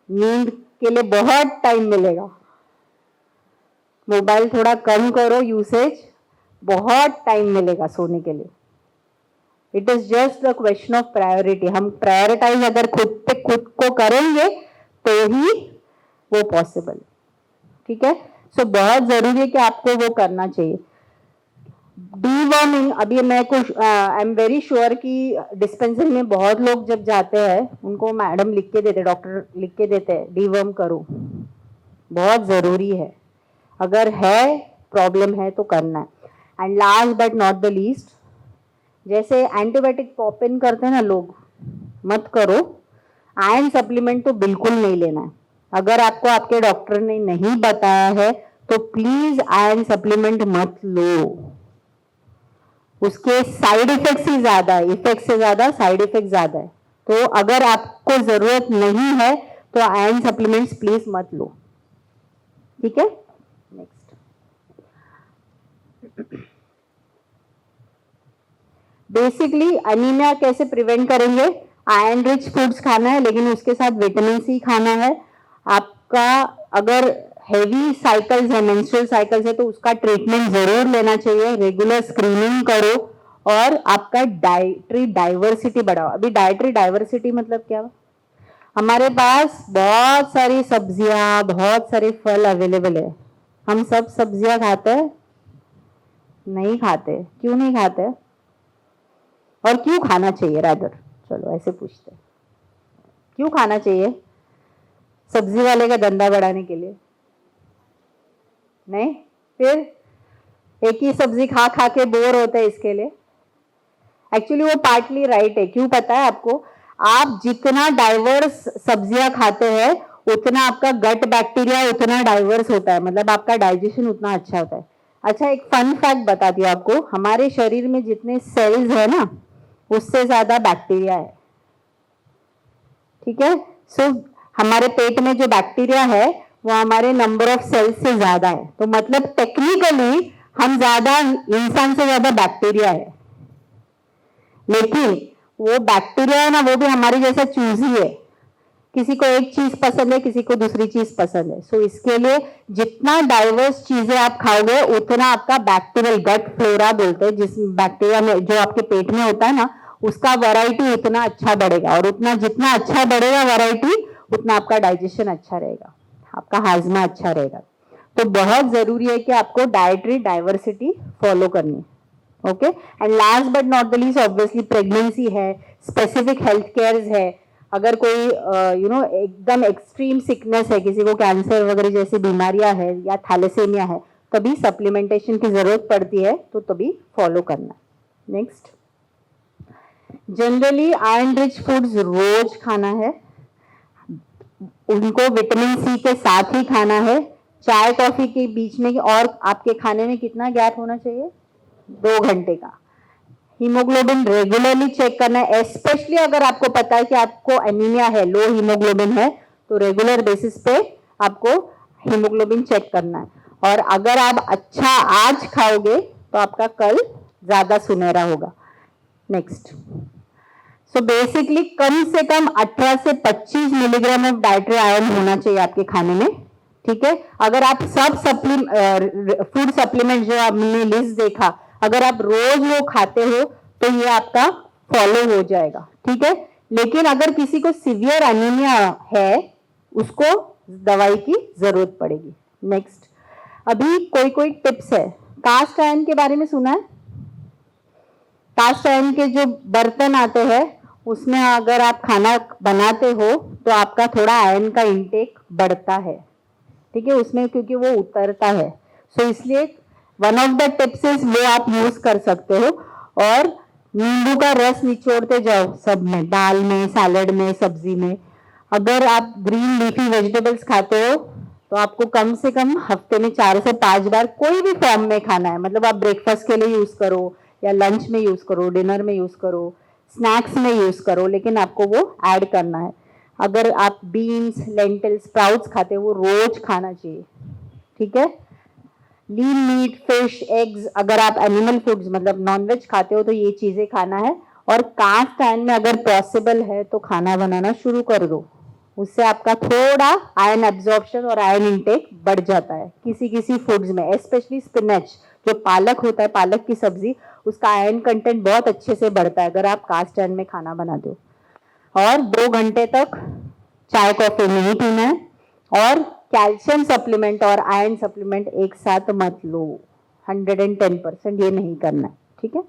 नींद के लिए बहुत टाइम मिलेगा। मोबाइल थोड़ा कम करो यूसेज, बहुत टाइम मिलेगा सोने के लिए। It is just the question of priority. हम प्रायोरिटाइज अगर खुद पे खुद को करेंगे तो ही वो पॉसिबल, ठीक है। सो बहुत जरूरी है कि आपको वो करना चाहिए। डीवर्मिंग, अभी मैं कुछ आई एम वेरी श्योर कि डिस्पेंसरी में बहुत लोग जब जाते हैं उनको मैडम लिख के देते, डॉक्टर लिख के देते हैं डीवर्म करो, बहुत जरूरी है। अगर है प्रॉब्लम है तो करना है। And last but not the least, जैसे एंटीबायोटिक पॉप इन करते हैं ना लोग, मत करो। आयरन सप्लीमेंट तो बिल्कुल नहीं लेना है। अगर आपको आपके डॉक्टर ने नहीं बताया है तो प्लीज आयरन सप्लीमेंट मत लो। उसके साइड इफेक्ट्स ही ज्यादा है, इफेक्ट से ज्यादा साइड इफेक्ट ज्यादा है। तो अगर आपको जरूरत नहीं है तो आयरन सप्लीमेंट्स प्लीज मत लो, ठीक है। नेक्स्ट, बेसिकली अनीमिया कैसे प्रिवेंट करेंगे? आयरन रिच फूड्स खाना है, लेकिन उसके साथ विटामिन सी खाना है। आपका अगर हेवी साइकिल्स है, मेंस्ट्रुअल साइकिल्स है, तो उसका ट्रीटमेंट जरूर लेना चाहिए। रेगुलर स्क्रीनिंग करो और आपका डाइटरी डाइवर्सिटी बढ़ाओ। अभी डाइटरी डाइवर्सिटी मतलब क्या? हमारे पास बहुत सारी सब्जियां, बहुत सारे फल अवेलेबल है। हम सब सब्जियां खाते हैं? नहीं खाते। क्यों नहीं खाते? और क्यों खाना चाहिए? रादर चलो ऐसे पूछते हैं, क्यों खाना चाहिए? सब्जी वाले का धंधा बढ़ाने के लिए नहीं, फिर एक ही सब्जी खा खा के बोर होते हैं इसके लिए। एक्चुअली वो पार्टली राइट है। क्यों पता है आपको? आप जितना डाइवर्स सब्जियां खाते हैं उतना आपका गट बैक्टीरिया उतना डाइवर्स होता है, मतलब आपका डाइजेशन उतना अच्छा होता है। अच्छा, एक फन फैक्ट बता दिया आपको, हमारे शरीर में जितने सेल्स है ना उससे ज्यादा बैक्टीरिया है, ठीक है। सो हमारे पेट में जो बैक्टीरिया है वो हमारे नंबर ऑफ सेल्स से ज्यादा है। तो मतलब टेक्निकली हम ज्यादा, इंसान से ज्यादा बैक्टीरिया है। लेकिन वो बैक्टीरिया है ना, वो भी हमारी जैसा चूजी है। किसी को एक चीज पसंद है, किसी को दूसरी चीज पसंद है। सो इसके लिए जितना डाइवर्स चीजें आप खाओगे उतना आपका बैक्टीरियल गट फ्लोरा बोलते हैं, जिस बैक्टीरिया में जो आपके पेट में होता है ना, उसका वैरायटी उतना अच्छा बढ़ेगा। और उतना जितना अच्छा बढ़ेगा वैरायटी, उतना आपका डाइजेशन अच्छा रहेगा, आपका हाजमा अच्छा रहेगा। तो बहुत जरूरी है कि आपको डाइटरी डाइवर्सिटी फॉलो करनी है, okay. And last but not the least, obviously pregnancy है, स्पेसिफिक हेल्थ केयर्स है। अगर कोई एकदम एक्सट्रीम सिकनेस है, किसी को कैंसर वगैरह जैसी बीमारियां है या थैलेसेमिया है, तभी सप्लीमेंटेशन की जरूरत पड़ती है, तो तभी फॉलो करना। Next, generally iron rich foods रोज खाना है। उनको विटामिन सी के साथ ही खाना है। चाय कॉफी के बीच में और आपके खाने में कितना गैप होना चाहिए? 2 घंटे का। हीमोग्लोबिन रेगुलरली चेक करना है, स्पेशली अगर आपको पता है कि आपको एनीमिया है, लो हीमोग्लोबिन है, तो रेगुलर बेसिस पे आपको हीमोग्लोबिन चेक करना है। और अगर आप अच्छा आज खाओगे तो आपका कल ज्यादा सुनहरा होगा। नेक्स्ट, सो बेसिकली कम से कम 18 से 25 मिलीग्राम ऑफ डाइटरी आयरन होना चाहिए आपके खाने में, ठीक है। अगर आप सब फूड सप्लीमेंट जो आपने लिस्ट देखा, अगर आप रोज वो खाते हो तो ये आपका फॉलो हो जाएगा, ठीक है। लेकिन अगर किसी को सीवियर एनीमिया है, उसको दवाई की जरूरत पड़ेगी। नेक्स्ट, अभी कोई कोई टिप्स है। कास्ट आयरन के बारे में सुना है? कास्ट आयरन के जो बर्तन आते हैं उसमें अगर आप खाना बनाते हो तो आपका थोड़ा आयरन का इंटेक बढ़ता है, ठीक है, उसमें, क्योंकि वो उतरता है। सो इसलिए one of the tips is वो आप यूज कर सकते हो। और नींबू का रस निचोड़ते जाओ सब में, दाल में, सैलेड में, सब्जी में। अगर आप ग्रीन लीफी वेजिटेबल्स खाते हो तो आपको कम से कम हफ्ते में 4 से 5 बार कोई भी फॉर्म में खाना है। मतलब आप ब्रेकफास्ट के लिए यूज करो या लंच में यूज करो, डिनर में यूज करो, स्नैक्स में यूज करो, लेकिन आपको वो ऐड करना है। अगर आप बीन्स, लेंटिल्स, स्प्राउट्स खाते हो वो रोज खाना चाहिए, ठीक है। लीन मीट, फिश, एग्स, अगर आप एनिमल फूड्स मतलब नॉनवेज खाते हो तो ये चीजें खाना है। और कास्ट आयरन में अगर पॉसिबल है तो खाना बनाना शुरू कर दो, उससे आपका थोड़ा आयरन एब्जॉर्प्शन और आयरन इंटेक बढ़ जाता है। किसी किसी फूड्स में, स्पेशली स्पिनच, जो पालक होता है, पालक की सब्जी, उसका आयरन कंटेंट बहुत अच्छे से बढ़ता है अगर आप कास्ट आयरन में खाना बनाते हो। और 2 घंटे तक चाय कॉफी नहीं पीना है। और कैल्शियम सप्लीमेंट और आयरन सप्लीमेंट एक साथ मत लो, 110% ये नहीं करना है, ठीक है।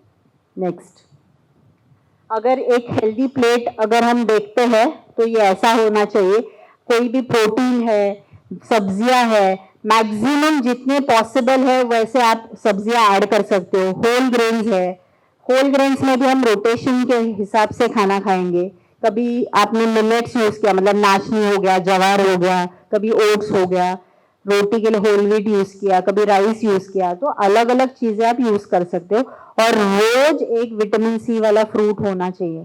नेक्स्ट, अगर एक हेल्दी प्लेट अगर हम देखते हैं तो ये ऐसा होना चाहिए, कोई भी प्रोटीन है, सब्जियां है, मैक्सिमम जितने पॉसिबल है वैसे आप सब्जियां ऐड कर सकते हो। होल ग्रेन्स है, होल ग्रेन्स में भी हम रोटेशन के हिसाब से खाना खाएंगे। कभी आपने मिलेट्स यूज किया, मतलब नाचनी हो गया, जवार हो गया, कभी ओट्स हो गया, रोटी के लिए होल व्हीट यूज किया, कभी राइस यूज किया, तो अलग अलग चीजें आप यूज कर सकते हो। और रोज एक विटामिन सी वाला फ्रूट होना चाहिए,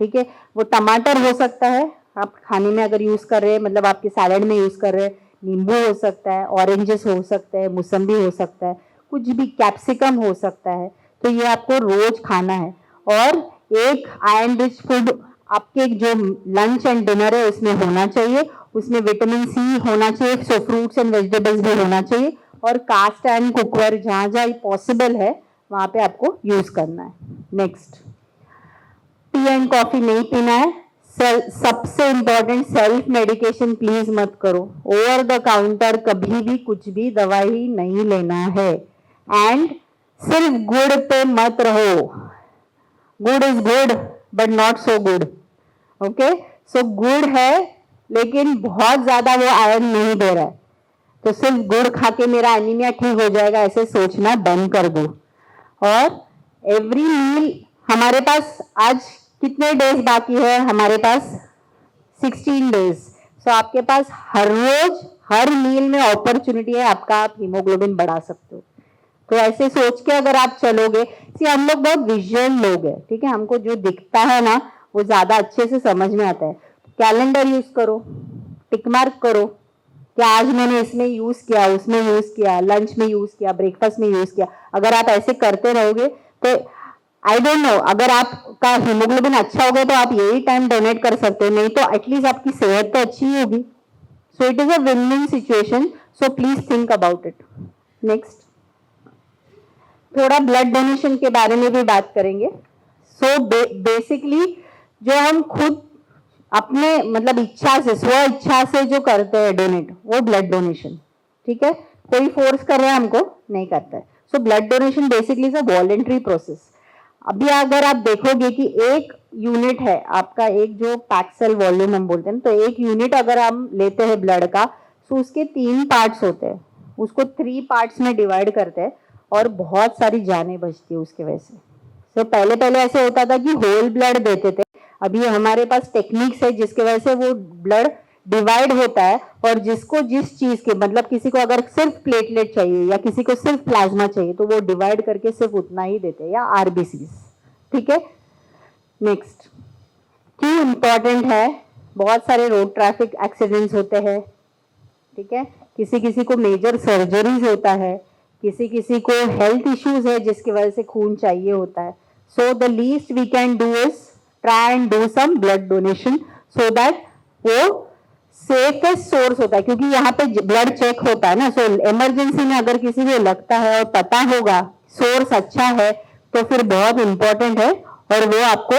ठीक है। वो टमाटर हो सकता है आप खाने में अगर यूज कर रहे हैं, मतलब आपके सैलेड में यूज कर रहे हैं, नींबू हो सकता है, ऑरेंजेस हो सकते हैं, मौसम्बी हो सकता है, कुछ भी, कैप्सिकम हो सकता है। तो ये आपको रोज खाना है। और एक आयरन रिच फूड आपके जो लंच एंड डिनर है उसमें होना चाहिए, उसमें विटामिन सी होना चाहिए, सो फ्रूट्स एंड वेजिटेबल्स भी होना चाहिए। और कास्ट आयरन कुकवेयर जहां जहां पॉसिबल है वहां पे आपको यूज करना है। नेक्स्ट, टी एंड कॉफी नहीं पीना है। सबसे इंपॉर्टेंट, सेल्फ मेडिकेशन प्लीज मत करो। ओवर द काउंटर कभी भी कुछ भी दवाई नहीं लेना है। एंड सिर्फ गुड़ पे मत रहो। Good is good but not so good, okay. So गुड़ है लेकिन बहुत ज्यादा वो आयरन नहीं दे रहा है, तो सिर्फ गुड़ खा के मेरा एनीमिया ठीक हो जाएगा ऐसे सोचना बंद कर दो। और एवरी मील, हमारे पास आज कितने डेज बाकी है? हमारे पास 16 डेज। सो आपके पास हर रोज हर मील में अपॉर्चुनिटी है आपका, आप हीमोग्लोबिन बढ़ा सकते हो। तो ऐसे सोच के अगर आप चलोगे, हम लोग बहुत विजुअल लोग हैं, ठीक है, हमको जो दिखता है ना वो ज्यादा अच्छे से समझ में आता है। कैलेंडर यूज करो, टिक मार्क करो कि आज मैंने इसमें यूज किया, उसमें यूज किया, लंच में यूज किया, ब्रेकफास्ट में यूज किया। अगर आप ऐसे करते रहोगे तो आई डोंट नो, अगर आपका हीमोग्लोबिन अच्छा हो गया तो आप यही टाइम डोनेट कर सकते हो, नहीं तो एटलीस्ट आपकी सेहत तो अच्छी ही होगी। सो it is a win win situation, so please think about it. Next, थोड़ा ब्लड डोनेशन के बारे में भी बात करेंगे। सो बेसिकली जो हम खुद अपने मतलब इच्छा से, स्व इच्छा से जो करते हैं डोनेट, वो ब्लड डोनेशन, ठीक है। कोई फोर्स कर रहा है हमको नहीं करता है। So blood donation basically is a voluntary process. अभी अगर आप देखोगे कि एक यूनिट है आपका, एक जो पैक्सेल वॉल्यूम हम बोलते हैं, तो एक यूनिट अगर हम लेते हैं ब्लड का, तो उसके 3 पार्ट्स होते हैं, उसको 3 पार्ट्स में डिवाइड करते हैं और बहुत सारी जानें बचती है उसके वजह से। तो पहले पहले ऐसे होता था कि होल ब्लड देते थे, अभी हमारे पास टेक्निक्स है जिसके वजह से वो ब्लड डिवाइड होता है और जिसको जिस चीज के मतलब किसी को अगर सिर्फ प्लेटलेट चाहिए या किसी को सिर्फ प्लाज्मा चाहिए तो वो डिवाइड करके सिर्फ उतना ही देते हैं या आरबीसी। ठीक है, नेक्स्ट क्यों इम्पोर्टेंट है, बहुत सारे रोड ट्रैफिक एक्सीडेंट्स होते हैं, ठीक है, किसी किसी को मेजर सर्जरीज होता है, किसी किसी को हेल्थ इश्यूज है जिसकी वजह से खून चाहिए होता है। So the least we can do is try and do some blood donation so that वो सेफेस्ट सोर्स होता है, क्योंकि यहाँ पे ब्लड चेक होता है ना। सो इमरजेंसी में अगर किसी को लगता है और पता होगा सोर्स अच्छा है तो फिर बहुत इंपॉर्टेंट है और वो आपको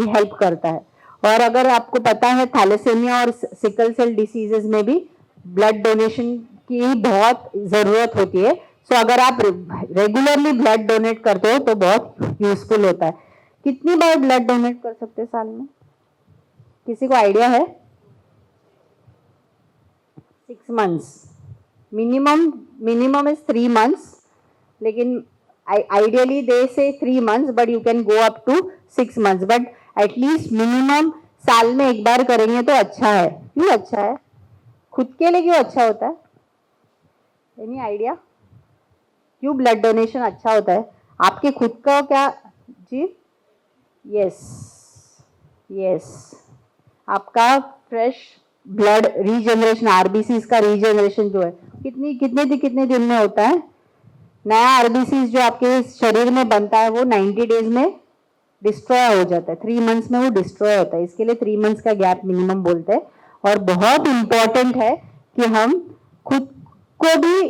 हेल्प करता है। और अगर आपको पता है थैलेसेमिया और सिकल सेल डिसीजेस में भी ब्लड डोनेशन की बहुत जरूरत होती है। सो अगर आप रेगुलरली ब्लड डोनेट करते हो तो बहुत यूजफुल होता है। कितनी बार ब्लड डोनेट कर सकते हैं साल में, किसी को आइडिया है? 6 months, minimum is 3 months, लेकिन ideally they say 3 months but you can go up to 6 months, but at least minimum साल में एक बार करेंगे तो अच्छा है। क्यों अच्छा है? खुद के लिए क्यों अच्छा होता है? एनी आइडिया क्यों ब्लड डोनेशन अच्छा होता है? आपके खुद का क्या जी? यस, आपका फ्रेश ब्लड रीजनरेशन, आरबीसी का रीजनरेशन जो है कितने दिन में होता है? नया आरबीसी जो आपके शरीर में बनता है वो 90 डेज में डिस्ट्रॉय हो जाता है, 3 months में वो डिस्ट्रॉय होता है। इसके लिए 3 months का गैप मिनिमम बोलते हैं। और बहुत इंपॉर्टेंट है कि हम खुद को भी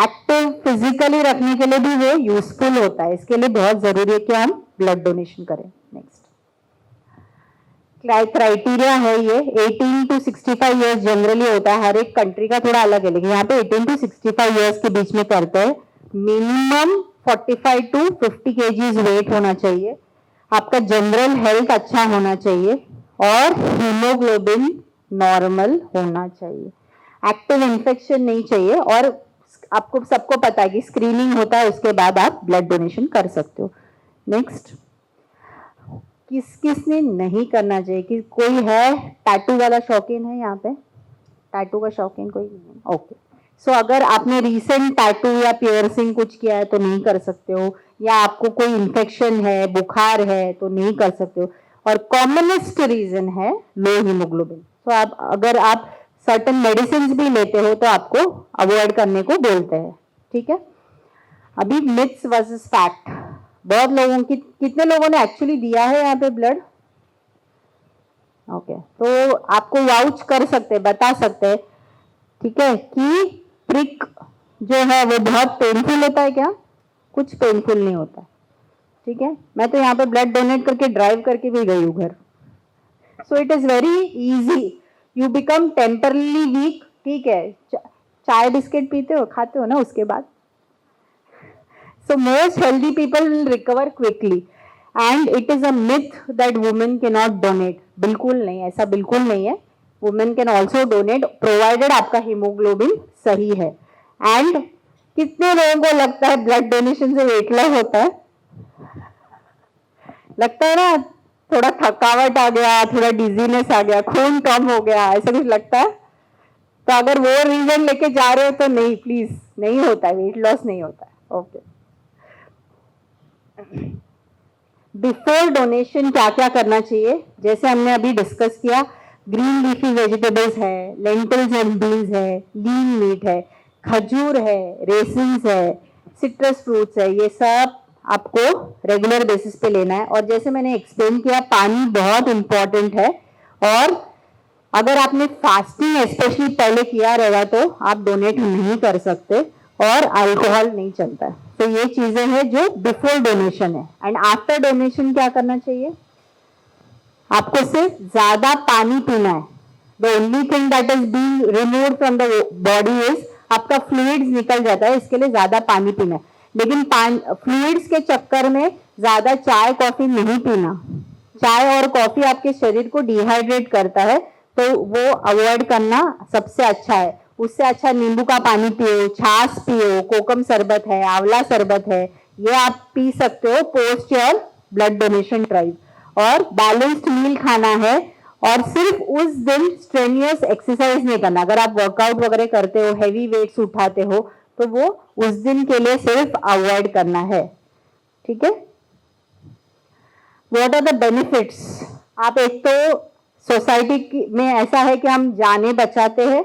एक्टिव फिजिकली रखने के लिए भी वो यूजफुल होता है। इसके लिए बहुत जरूरी है कि हम ब्लड डोनेशन करें। नेक्स्ट क्राइटेरिया है ये 18 to 65 ईयर्स जनरली होता है, हर एक कंट्री का थोड़ा अलग है, लेकिन यहाँ पे 18 to 65 ईयर्स के बीच में करते हैं। मिनिमम 45 to 50 kgs वेट होना चाहिए, आपका जनरल हेल्थ अच्छा होना चाहिए और हीमोग्लोबिन नॉर्मल होना चाहिए, एक्टिव इन्फेक्शन नहीं चाहिए। और आपको सबको पता है कि स्क्रीनिंग होता है, उसके बाद आप ब्लड डोनेशन कर सकते हो। नेक्स्ट किसने नहीं करना चाहिए? कि कोई है टैटू वाला शौकीन है यहाँ पे? टैटू का शौकीन कोई नहीं? ओके, सो अगर आपने रीसेंट टैटू या पियर्सिंग कुछ किया है तो नहीं कर सकते हो, या आपको कोई इन्फेक्शन है, बुखार है तो नहीं कर सकते हो। और कॉमनेस्ट रीजन है लो हीमोग्लोबिन। तो आप अगर आप सर्टेन मेडिसिन भी लेते हो तो आपको अवॉइड करने को बोलते हैं। ठीक है, अभी मिथ्स वर्सेस फैक्ट, बहुत लोगों की, कितने लोगों ने एक्चुअली दिया है यहाँ पे ब्लड? ओके, तो आपको वाउच कर सकते, बता सकते, ठीक है, कि प्रिक जो है वो बहुत पेनफुल होता है क्या? कुछ पेनफुल नहीं होता। ठीक है, मैं तो यहाँ पे ब्लड डोनेट करके ड्राइव करके भी गई हूँ घर। So it is very easy, you become temporarily weak. ठीक है, चाय बिस्किट पीते हो, खाते हो ना उसके बाद। So most healthy people will recover quickly and it is a myth that women cannot donate. बिल्कुल नहीं, ऐसा बिल्कुल नहीं है। Women can also donate provided आपका हीमोग्लोबिन सही है। And कितने लोगों को लगता है ब्लड डोनेशन से वेट लॉस होता है? लगता है ना, थोड़ा थकावट आ गया, थोड़ा डिजीनेस आ गया, खून कम हो गया, ऐसा कुछ लगता है? तो अगर वो रीजन लेके जा रहे हो तो नहीं, प्लीज, नहीं होता है, वेट लॉस नहीं होता है। ओके, बिफोर डोनेशन क्या क्या करना चाहिए? जैसे हमने अभी डिस्कस किया, ग्रीन लीफी वेजिटेबल्स है, लेंटिल्स एंड बीन्स है, लीन मीट है, खजूर है, रेसिन्स है, सिट्रस फ्रूट्स है, ये सब आपको रेगुलर बेसिस पे लेना है। और जैसे मैंने एक्सप्लेन किया, पानी बहुत इंपॉर्टेंट है। और अगर आपने फास्टिंग स्पेशली पहले किया रहेगा तो आप डोनेट नहीं कर सकते, और अल्कोहल नहीं चलता है। तो ये चीजें हैं जो बिफोर डोनेशन है। एंड आफ्टर डोनेशन क्या करना चाहिए? आपको सिर्फ ज्यादा पानी पीना है। The only thing that is being removed from the body is आपका फ्लूइड्स निकल जाता है, इसके लिए ज्यादा पानी पीना है। लेकिन फ्लूइड्स के चक्कर में ज्यादा चाय कॉफी नहीं पीना। चाय और कॉफी आपके शरीर को डिहाइड्रेट करता है, तो वो अवॉइड करना सबसे अच्छा है। उससे अच्छा नींबू का पानी पियो, छाछ पियो, कोकम शरबत है, आंवला शरबत है, ये आप पी सकते हो post your blood donation drive. और बैलेंस्ड मील खाना है, और सिर्फ उस दिन स्ट्रेनियस एक्सरसाइज नहीं करना। अगर आप वर्कआउट वगैरह करते हो, हैवी वेट्स उठाते हो, तो वो उस दिन के लिए सिर्फ अवॉइड करना है, ठीक है। What are the benefits? आप एक तो सोसाइटी में ऐसा है कि हम जानें बचाते हैं,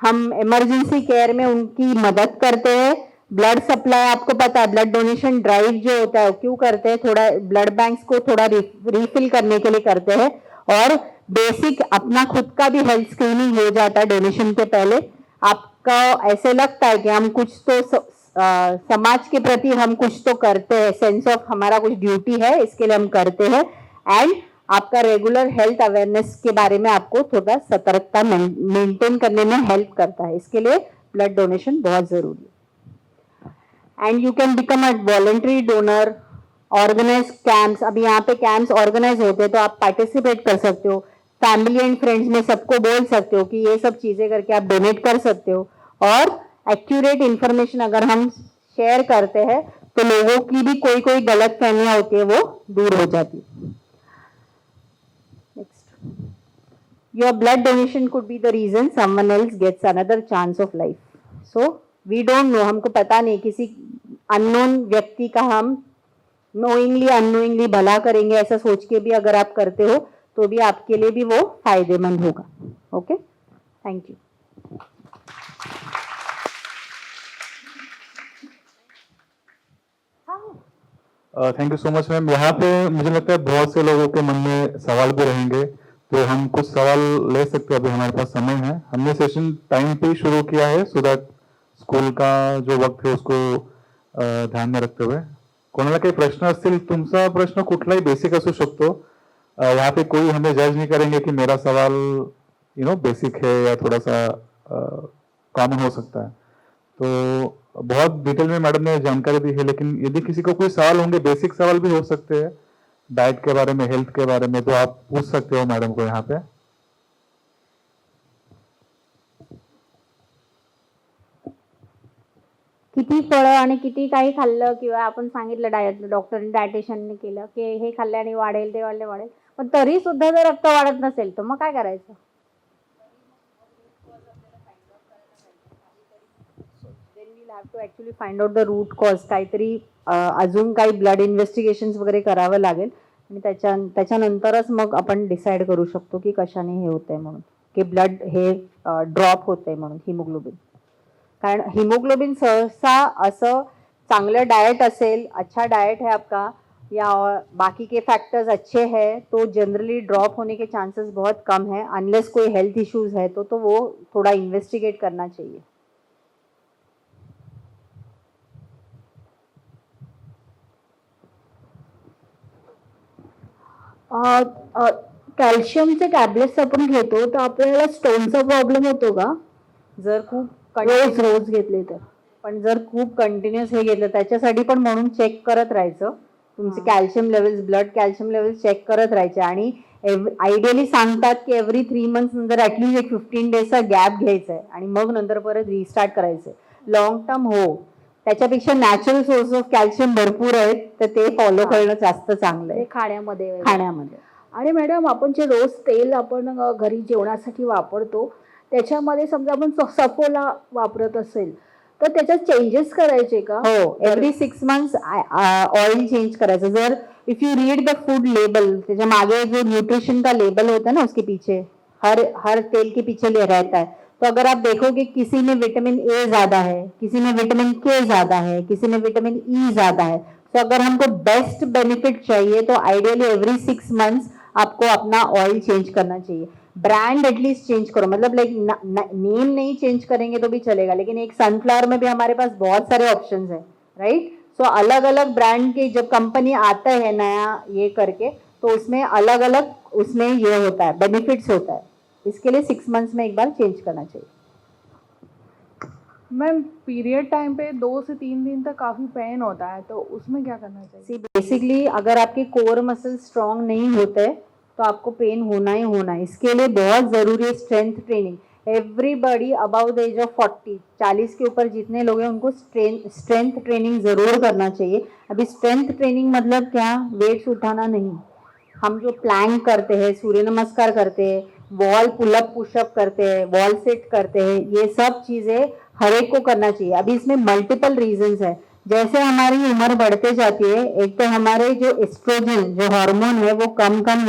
हम इमरजेंसी केयर में उनकी मदद करते हैं, ब्लड सप्लाई, आपको पता है ब्लड डोनेशन ड्राइव जो होता है क्यों करते हैं, थोड़ा ब्लड बैंक्स को थोड़ा रिफिल करने के लिए करते हैं, और बेसिक अपना खुद का भी हेल्थ स्क्रीनिंग हो जाता है डोनेशन के पहले। आपका ऐसे लगता है कि हम कुछ तो समाज के प्रति हम कुछ तो करते हैं, सेंस ऑफ हमारा कुछ ड्यूटी है, इसके लिए हम करते हैं। एंड आपका रेगुलर हेल्थ अवेयरनेस के बारे में आपको थोड़ा सतर्कता मेंटेन करने में हेल्प करता है, इसके लिए ब्लड डोनेशन बहुत जरूरी है। And you can become a voluntary donor, organise camps, अभी यहाँ पे कैंप्स ऑर्गेनाइज होते हैं तो आप पार्टिसिपेट कर सकते हो, फैमिली एंड फ्रेंड्स में सबको बोल सकते हो कि ये सब चीजें करके आप डोनेट कर सकते हो। और एक्यूरेट इंफॉर्मेशन अगर हम शेयर करते हैं तो लोगों की भी कोई कोई गलत फहमियां होती है वो दूर हो जाती है। Your blood donation could be the reason someone else gets another chance of life. So we don't know, हमको पता नहीं, किसी अननोन व्यक्ति का हम नोइंगली अननोइंगली भला करेंगे ऐसा सोच के भी अगर आप करते हो तो भी आपके लिए भी वो फायदेमंद होगा। Okay, thank you. Thank you so much ma'am. यहाँ पे मुझे लगता है बहुत से लोगों के मन में सवाल भी रहेंगे, तो हम कुछ सवाल ले सकते हैं, अभी हमारे पास समय है। हमने सेशन टाइम पे ही शुरू किया है सो दैट स्कूल का जो वक्त है उसको ध्यान में रखते हुए कोणाला काही प्रश्न असतील, तुमचा प्रश्न कुठलाही बेसिक असू शकतो। यहाँ पे कोई हमें जज नहीं करेंगे कि मेरा सवाल बेसिक है या थोड़ा सा कॉमन हो सकता है। तो बहुत डिटेल में मैडम ने जानकारी दी है, लेकिन यदि किसी को कोई सवाल होंगे, बेसिक सवाल भी हो सकते हैं डाइट के बारे में, हेल्थ के बारे में, तो आप पूछ सकते हो मैडम को यहाँ पे। किती फळं आणि किती काही खाल्लं किंवा आपण सांगितलं डॉक्टरने डायटिशियनने केलं की हे खाल्ल्याने वाढेल ते वाढेल, पण तरी सुद्धा जर रक्त वाढत नसेल तर मग काय करायचं? have to actually find out the root cause, काहीतरी अजून काही ब्लड इन्व्हेस्टिगेशन्स वगैरे करावं लागेल आणि त्याच्यानंतरच मग आपण डिसाईड करू शकतो की कशाने हे होतंय म्हणून, की ब्लड हे ड्रॉप होतंय म्हणून हिमोग्लोबिन। कारण हिमोग्लोबिन सहसा असं चांगलं डाइट असेल, अच्छा डाइट है आपका या बाकी के फैक्टर्स अच्छे हैं तो जनरली ड्रॉप होने के चांसेस बहुत कम है, अनलेस कोई हेल्थ इश्यूज है तो वो थोड़ा इन्वेस्टिगेट करना चाहिए। कॅल्शियमचे टॅबलेट्स आपण घेतो तर आपल्याला स्टोनचा प्रॉब्लेम होतो का जर खूप रोज घेतले तर? पण जर खूप कंटिन्युअस हे घेतलं त्याच्यासाठी पण म्हणून चेक करत राहायचं, तुमचे calcium levels, blood calcium levels check करत राहायचे। आणि आयडियली सांगतात की एव्हरी 3 मंथ्स नंतर ऍटलीस्ट एक 15 डेजचा गॅप घ्यायचा आहे आणि मग नंतर परत रिस्टार्ट करायचंय लॉंग टर्म। हो, त्याच्यापेक्षा नॅचरल सोर्स ऑफ कॅल्शियम भरपूर आहेत तर ते फॉलो करणं जास्त चांगलं आहे खाण्यामध्ये। आणि मॅडम आपण जे रोज तेल आपण घरी जेवणासाठी वापरतो त्याच्यामध्ये समजा आपण सफोला वापरत असेल तर त्याच्यात चेंजेस करायचे का? हो, एव्हरी 6 मंथ्स ऑइल चेंज करायचं। जर if you read the food label, त्याच्या मागे जो न्यूट्रिशन का लेबल होता है ना उसके पीछे हर तेल के पीछे रहता है, तो अगर आप देखोगे किसी में विटामिन ए ज्यादा है, किसी में विटामिन के ज्यादा है, किसी में विटामिन ई ज्यादा है, तो अगर हमको बेस्ट बेनिफिट चाहिए तो आइडियली एवरी 6 मंथ्स आपको अपना ऑयल चेंज करना चाहिए। ब्रांड एटलीस्ट चेंज करो, मतलब लाइक नेम नहीं चेंज करेंगे तो भी चलेगा, लेकिन एक सनफ्लावर में भी हमारे पास बहुत सारे ऑप्शंस हैं, राइट। सो अलग अलग ब्रांड के जब कंपनी आता है नया ये करके तो उसमें अलग अलग उसमें ये होता है, बेनिफिट्स होता है, इसके लिए 6 मंथ्स में एक बार चेंज करना चाहिए। मैम पीरियड टाइम पे 2 से 3 दिन तक काफ़ी पेन होता है तो उसमें क्या करना चाहिए? बेसिकली अगर आपके कोर मसल स्ट्रांग नहीं होते तो आपको पेन होना ही होना है। इसके लिए बहुत ज़रूरी है strength training. Everybody above the age of 40 के ऊपर जितने लोग हैं उनको स्ट्रेंथ ट्रेनिंग ज़रूर करना चाहिए। अभी स्ट्रेंथ ट्रेनिंग मतलब क्या, वेट्स उठाना नहीं, हम जो प्लैंक करते हैं, सूर्य नमस्कार करते हैं, वॉल पुलअप पुशअप करते हैं, वॉल सिट करते हैं, ये सब चीजें हर एक को करना चाहिए। अभी इसमें मल्टीपल रीजंस है। जैसे हमारी उम्र बढ़ते जाती है, एक तो हमारे जो एस्ट्रोजन जो हार्मोन है वो कम कम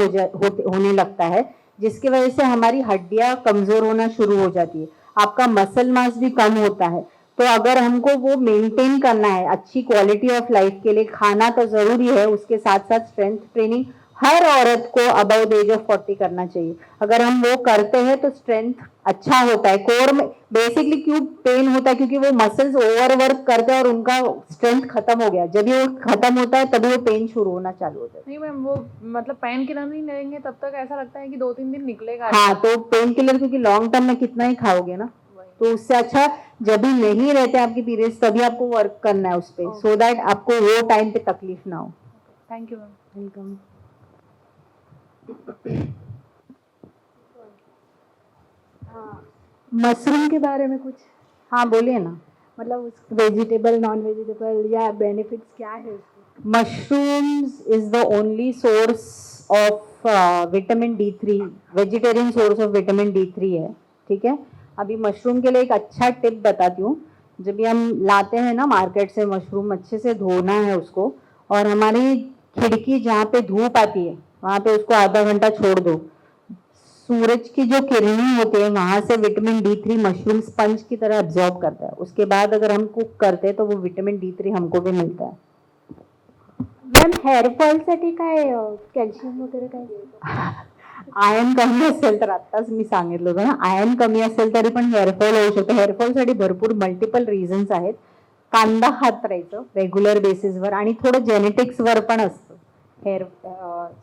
होने लगता है, जिसकी वजह से हमारी हड्डियां कमजोर होना शुरू हो जाती है, आपका मसल मास भी कम होता है। तो अगर हमको वो मेंटेन करना है अच्छी क्वालिटी ऑफ लाइफ के लिए, खाना तो जरूरी है, उसके साथ साथ स्ट्रेंथ ट्रेनिंग हर औरत को अबव द एज ऑफ 40 करना चाहिए। अगर हम वो करते हैं तो स्ट्रेंथ अच्छा होता है। कोर में बेसिकली क्यों पेन होता है, क्योंकि वो मसल्स ओवरवर्क करते हैं और उनका स्ट्रेंथ खत्म हो गया। जब ये वो खत्म होता है तभी वो पेन शुरू होना चालू होता है। नहीं मैम, वो मतलब पेन किलर नहीं लेंगे तब तक ऐसा लगता है कि 2-3 दिन निकलेगा। हाँ, तो पेन किलर क्योंकि लॉन्ग टर्म में कितना ही खाओगे ना, तो उससे अच्छा जब भी नहीं रहते आपके पीरियड्स तभी आपको वर्क करना है उस पर, सो दैट आपको वो टाइम पे तकलीफ ना हो। Thank you ma'am. Welcome. Mushroom के बारे में कुछ, हाँ बोलिए ना। मतलब वेजिटेबल नॉन वेजिटेबल या बेनिफिट्स क्या है उसके? Mushrooms is the only source of vitamin D3, vegetarian source of vitamin D3 है। ठीक है, अभी मशरूम के लिए एक अच्छा टिप बताती हूँ। जब भी हम लाते हैं ना मार्केट से मशरूम, अच्छे से धोना है उसको, और हमारी खिड़की जहाँ पे धूप आती है वहाँ पे उसको आधा घंटा छोड़ दो। सूरज की जो किरणें होती है वहां से विटामिन D3 मशरूम स्पंज की तरह एब्जॉर्ब करता है। उसके बाद अगर हम कुक करते हैं तो वो विटामिन D3 हमको भी मिलता है। मॅम हेअरफॉलसाठी काय कॅल्शियम वगैरे काय? आयर्न कमी असेल तर, आत्ताच मी सांगितलं होतं ना, आयर्न कमी असेल तरी पण हेअरफॉल होऊ शकतो। हेअरफॉलसाठी भरपूर मल्टिपल रिझन्स आहेत। कांदा खात राहायचं रेग्युलर बेसिसवर, आणि थोडं जेनेटिक्सवर पण असतं हेअर,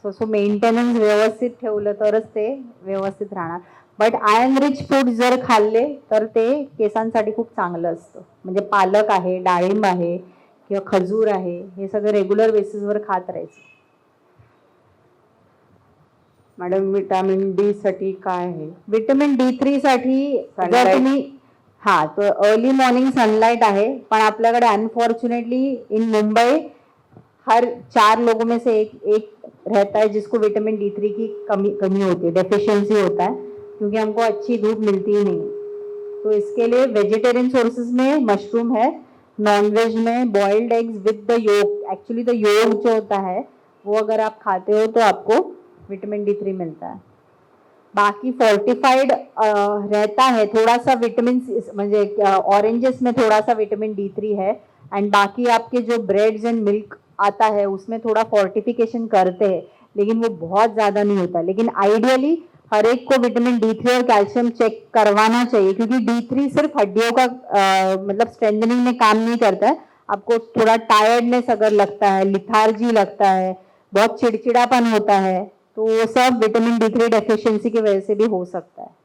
सो मेंटेनन्स व्यवस्थित ठेवलं तरच ते व्यवस्थित राहणार। बट आयर्न रिच फूड जर खाल्ले तर ते केसांसाठी खूप चांगलं असतं। म्हणजे पालक आहे, डाळिंब आहे किंवा खजूर आहे, हे सगळं रेग्युलर बेसिसवर खात राहायचं। मॅडम विटामिन डी साठी काय आहे? विटामिन D3 साठी जर Sunlight. तुम्ही, हाँ तो अर्ली मॉर्निंग सनलाइट आहे, पण आपल्याकडे अनफॉर्चुनेटली इन मुंबई हर 4 लोगों में से एक रहता है जिसको विटामिन D3 की कमी होती है, डेफिशिएंसी होता है, क्योंकि हमको अच्छी धूप मिलती ही नहीं। तो इसके लिए वेजिटेरियन सोर्सेज में मशरूम है, नॉनवेज में boiled eggs with the yolk. Actually the yolk जो होता है वो अगर आप खाते हो तो आपको विटामिन D3 मिलता है। बाकी फोर्टिफाइड रहता है थोड़ा सा विटामिन, म्हणजे ऑरेंजेस में थोड़ा सा विटामिन D3 है, एंड बाकी आपके जो ब्रेड्स एंड मिल्क आता है उसमें थोड़ा फोर्टिफिकेशन करते हैं, लेकिन वो बहुत ज़्यादा नहीं होता। लेकिन आइडियली हर एक को विटामिन D3 और कैल्शियम चेक करवाना चाहिए, क्योंकि D3 सिर्फ हड्डियों का मतलब स्ट्रेंथनिंग में काम नहीं करता है। आपको थोड़ा टायर्डनेस अगर लगता है, लिथार्जी लगता है, बहुत चिड़चिड़ापन होता है, तो वो सब विटामिन D3 डेफिशिएंसी की वजह से भी हो सकता है।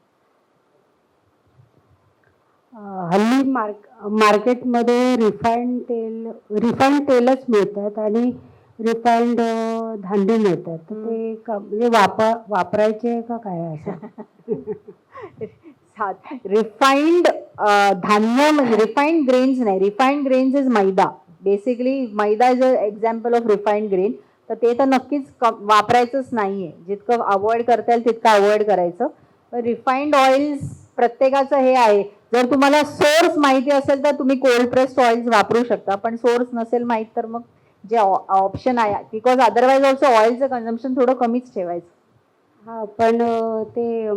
हल्ली मार्केटमध्ये रिफाईंड तेलच मिळतात आणि रिफाईंड धान्य मिळतात, तर ते म्हणजे वापरायचे का काय असं? रिफाइंड धान्य म्हणजे रिफाइंड ग्रेन्स नाही, refined grains is maida. Basically maida is a example of refined grain, तर ते तर नक्कीच वापरायचंच नाहीये। जितकं अवॉइड करता येईल तितकं अवॉइड करायचं। रिफाइंड ऑइल्स प्रत्येकाचं हे आहे, जर तुम्हाला सोर्स माहिती असेल तर तुम्ही कोल्ड प्रेस्ड ऑइल्स वापरू शकता, पण सोर्स नसेल माहीत तर मग जे ऑप्शन आहे, बिकॉज अदरवाईज ऑल्सो ऑइलचं कन्झम्पशन थोडं कमीच ठेवायचं। हा, पण ते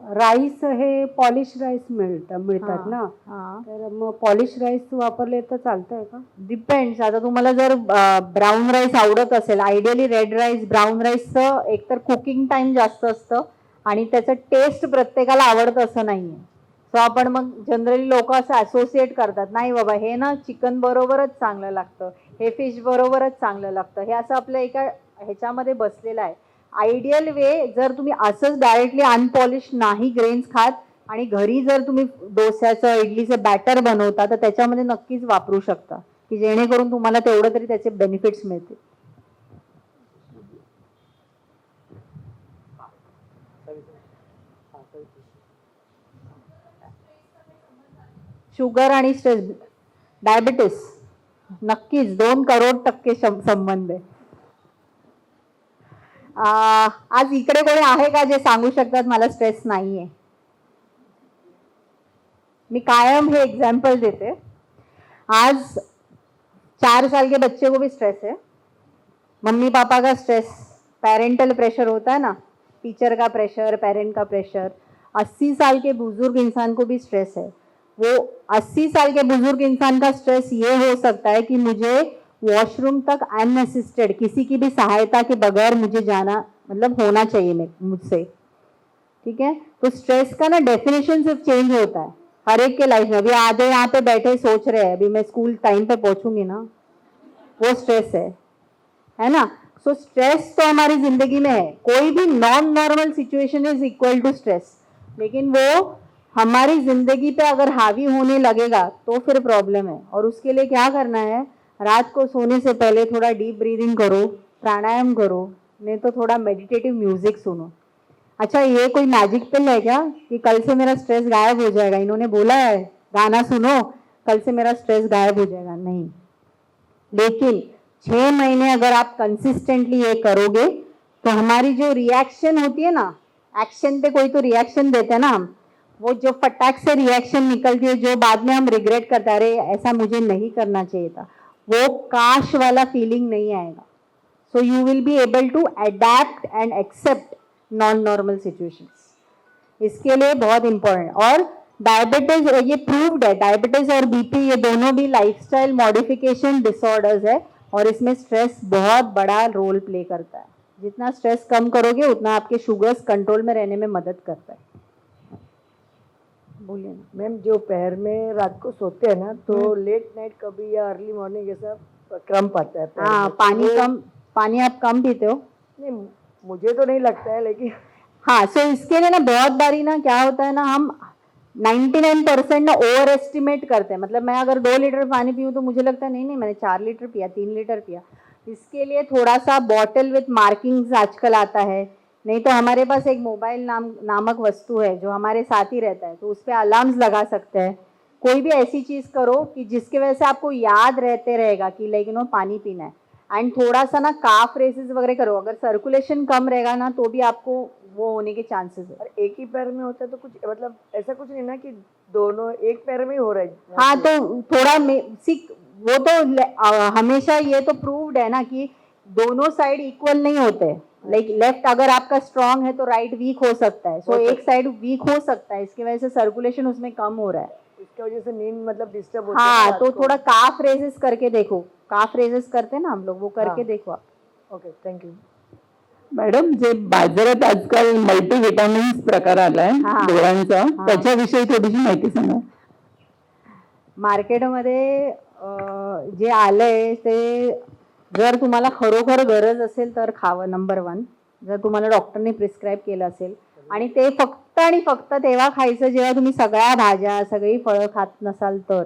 राईस हे पॉलिश राईस मिळतात ना, हां, तर मग पॉलिश राईस वापरले तर चालतंय का? डिपेंड्स। आता तुम्हाला जर ब्राऊन राईस आवडत असेल, आयडियली रेड राईस, ब्राऊन राईसचं एकतर कुकिंग टाइम जास्त असतं आणि त्याचं टेस्ट प्रत्येकाला आवडत असं नाहीये। सो आपण मग जनरली लोक असं असोसिएट करतात, नाही बाबा हे ना चिकन बरोबरच चांगलं लागतं, हे फिश बरोबरच चांगलं लागतं, हे असं आपल्या एका ह्याच्यामध्ये बसलेलं आहे। आयडियल वे, जर तुम्ही असंच डायरेक्टली अनपॉलिश नाही ग्रेन्स खात आणि घरी जर तुम्ही डोस्याचं इडलीचं बॅटर बनवता तर त्याच्यामध्ये नक्कीच वापरू शकता, की जेणेकरून तुम्हाला तेवढं तरी त्याचे बेनिफिट्स मिळतील। शुगर आणि स्ट्रेस, डायबिटीस नक्कीच 2 करोड टक्के संबंध आहे। आज इकडे कोणी आहे का जे सांगू शकतात मला स्ट्रेस नाहीये? मी कायम हे एग्जाम्पल देते. आज 4 साल के बच्चे को भी स्ट्रेस है, मम्मी पापा का स्ट्रेस, पेरेंटल प्रेशर होता है ना, टीचर का प्रेशर, पेरेंट का प्रेशर. 80 साल के बुजुर्ग इंसान को भी स्ट्रेस है. वो 80 साल के बुजुर्ग इंसान का स्ट्रेस ये हो सकता है कि मुझे वॉशरूम तक अनअसिस्टेड, किसी की भी सहायता के बगैर मुझे जाना, मतलब होना चाहिए मुझसे. ठीक है, तो स्ट्रेस का ना डेफिनेशन सिर्फ चेंज होता है हर एक के लाइफ में. अभी आधे यहाँ पे बैठे सोच रहे हैं अभी मैं स्कूल टाइम पे पहुंचूंगी ना, वो स्ट्रेस है ना. सो स्ट्रेस तो हमारी जिंदगी में है. कोई भी non normal situation is equal to stress, लेकिन वो हमारी जिंदगी पे अगर हावी होने लगेगा तो फिर प्रॉब्लम है. और उसके लिए क्या करना है, रात को सोने से पहले थोड़ा डीप ब्रीदिंग करो, प्राणायाम करो, नहीं तो थोड़ा मेडिटेटिव म्यूजिक सुनो. अच्छा, ये कोई मैजिक पिल है क्या कि कल से मेरा स्ट्रेस गायब हो जाएगा? इन्होंने बोला है गाना सुनो कल से मेरा स्ट्रेस गायब हो जाएगा, नहीं. लेकिन 6 महीने अगर आप कंसिस्टेंटली ये करोगे तो हमारी जो रिएक्शन होती है ना, एक्शन पे कोई तो रिएक्शन देते हैं ना हम, वो जो फटाक से रिएक्शन निकलती है जो बाद में हम रिग्रेट करते हैं, अरे ऐसा मुझे नहीं करना चाहिए था, वो काश वाला फीलिंग नहीं आएगा. So you will be able to adapt and accept non normal situations. इसके लिए बहुत इंपॉर्टेंट. और डायबिटीज, ये प्रूव्ड है, डायबिटीज और बीपी ये दोनों भी लाइफस्टाइल मॉडिफिकेशन डिसऑर्डर्स है और इसमें स्ट्रेस बहुत बड़ा रोल प्ले करता है. जितना स्ट्रेस कम करोगे उतना आपके शुगर्स कंट्रोल में रहने में मदद करता है. बोलिए ना मैम. जो पैर में रात को सोते हैं ना तो लेट नाइट कभी या अर्ली मॉर्निंग ऐसा क्रम्प आता है पैर हाँ, में. पानी आप कम पीते हो? नहीं, मुझे तो नहीं लगता है, लेकिन हाँ. सो इसके लिए ना बहुत बारी ना क्या होता है ना, हम 99% ना ओवर एस्टिमेट करते हैं. मतलब मैं अगर 2 लीटर पानी पीऊँ तो मुझे लगता है नहीं मैंने 4 लीटर पिया, 3 लीटर पिया. इसके लिए थोड़ा सा बॉटल विथ मार्किंग्स आजकल आता है, नहीं तो हमारे पास एक मोबाइल नामक वस्तु है जो हमारे साथ ही रहता है, तो उस पर अलार्म्स लगा सकते हैं. कोई भी ऐसी चीज़ करो कि जिसके वजह से आपको याद रहते रहेगा कि लाइक पानी पीना है. एंड थोड़ा सा ना काफ रेसेस वगैरह करो. अगर सर्कुलेशन कम रहेगा ना तो भी आपको वो होने के चांसेस है. और एक ही पैर में होता है तो कुछ मतलब ऐसा कुछ नहीं ना कि दोनों एक पैर में ही हो रहा है. हाँ, तो थोड़ा वो तो हमेशा ये तो प्रूव्ड है ना कि दोनों साइड इक्वल नहीं होते. लाइक लेफ्ट अगर आपका स्ट्रांग है तो राइट वीक हो सकता है. सो एक साइड वीक हो सकता है, इसकी वजह से सर्कुलेशन उसमें कम हो रहा है. इसकी वजह से नींद मतलब डिस्टर्ब होती है. हाँ, तो थोड़ा काफ रेसेस करके देखो. काफ रेसेस करते हैं ना हम लोग, वो करके हाँ. देखो आप. Okay, thank you. मॅडम, जे बाजारात आजकाल मल्टीव्हिटॅमिन्स प्रकार आलाय हा. डोळ्यांचा, हा. त्याच्याविषयी थोडीशी माहिती सांगा. मार्केटमध्ये जे आलंय ते जर तुम्हाला खरोखर गरज असेल तर खावं, नंबर 1. जर तुम्हाला डॉक्टरने प्रिस्क्राईब केलं असेल, आणि ते फक्त आणि फक्त तेव्हा खायचं जेव्हा तुम्ही सगळ्या भाज्या सगळी फळं खात नसाल तर,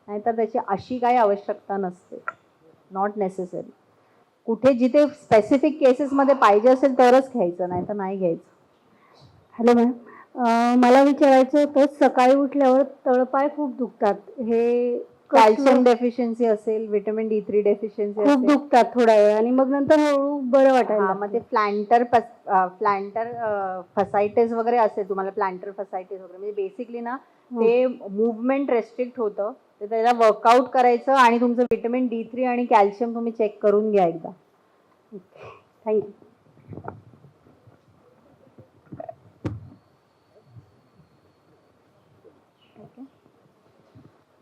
नाहीतर त्याची अशी काही आवश्यकता नसते. Not necessary. कुठे जिथे स्पेसिफिक केसेसमध्ये पाहिजे असेल तरच घ्यायचं, नाही तर नाही घ्यायचं. हॅलो मॅम, मला विचारायचं होतं, सकाळी उठल्यावर तळपाय खूप दुखतात, हे कॅल्शियम डेफिशियन्सी असेल, व्हिटॅमिन D3 डेफिशियन्सी खूप असेल, दुखतात थोडा वेळ आणि मग नंतर हळूहळू बरं वाटायला हा, मग ते प्लांटर फसायटिस वगैरे असेल तुम्हाला, प्लांटर फसायटिस वगैरे, म्हणजे बेसिकली ना ते मुवमेंट रेस्ट्रिक्ट होतं. तर त्याला वर्कआउट करायचं आणि तुमचं व्हिटॅमिन D3 आणि कॅल्शियम तुम्ही चेक करून घ्या एकदा. थँक्यू.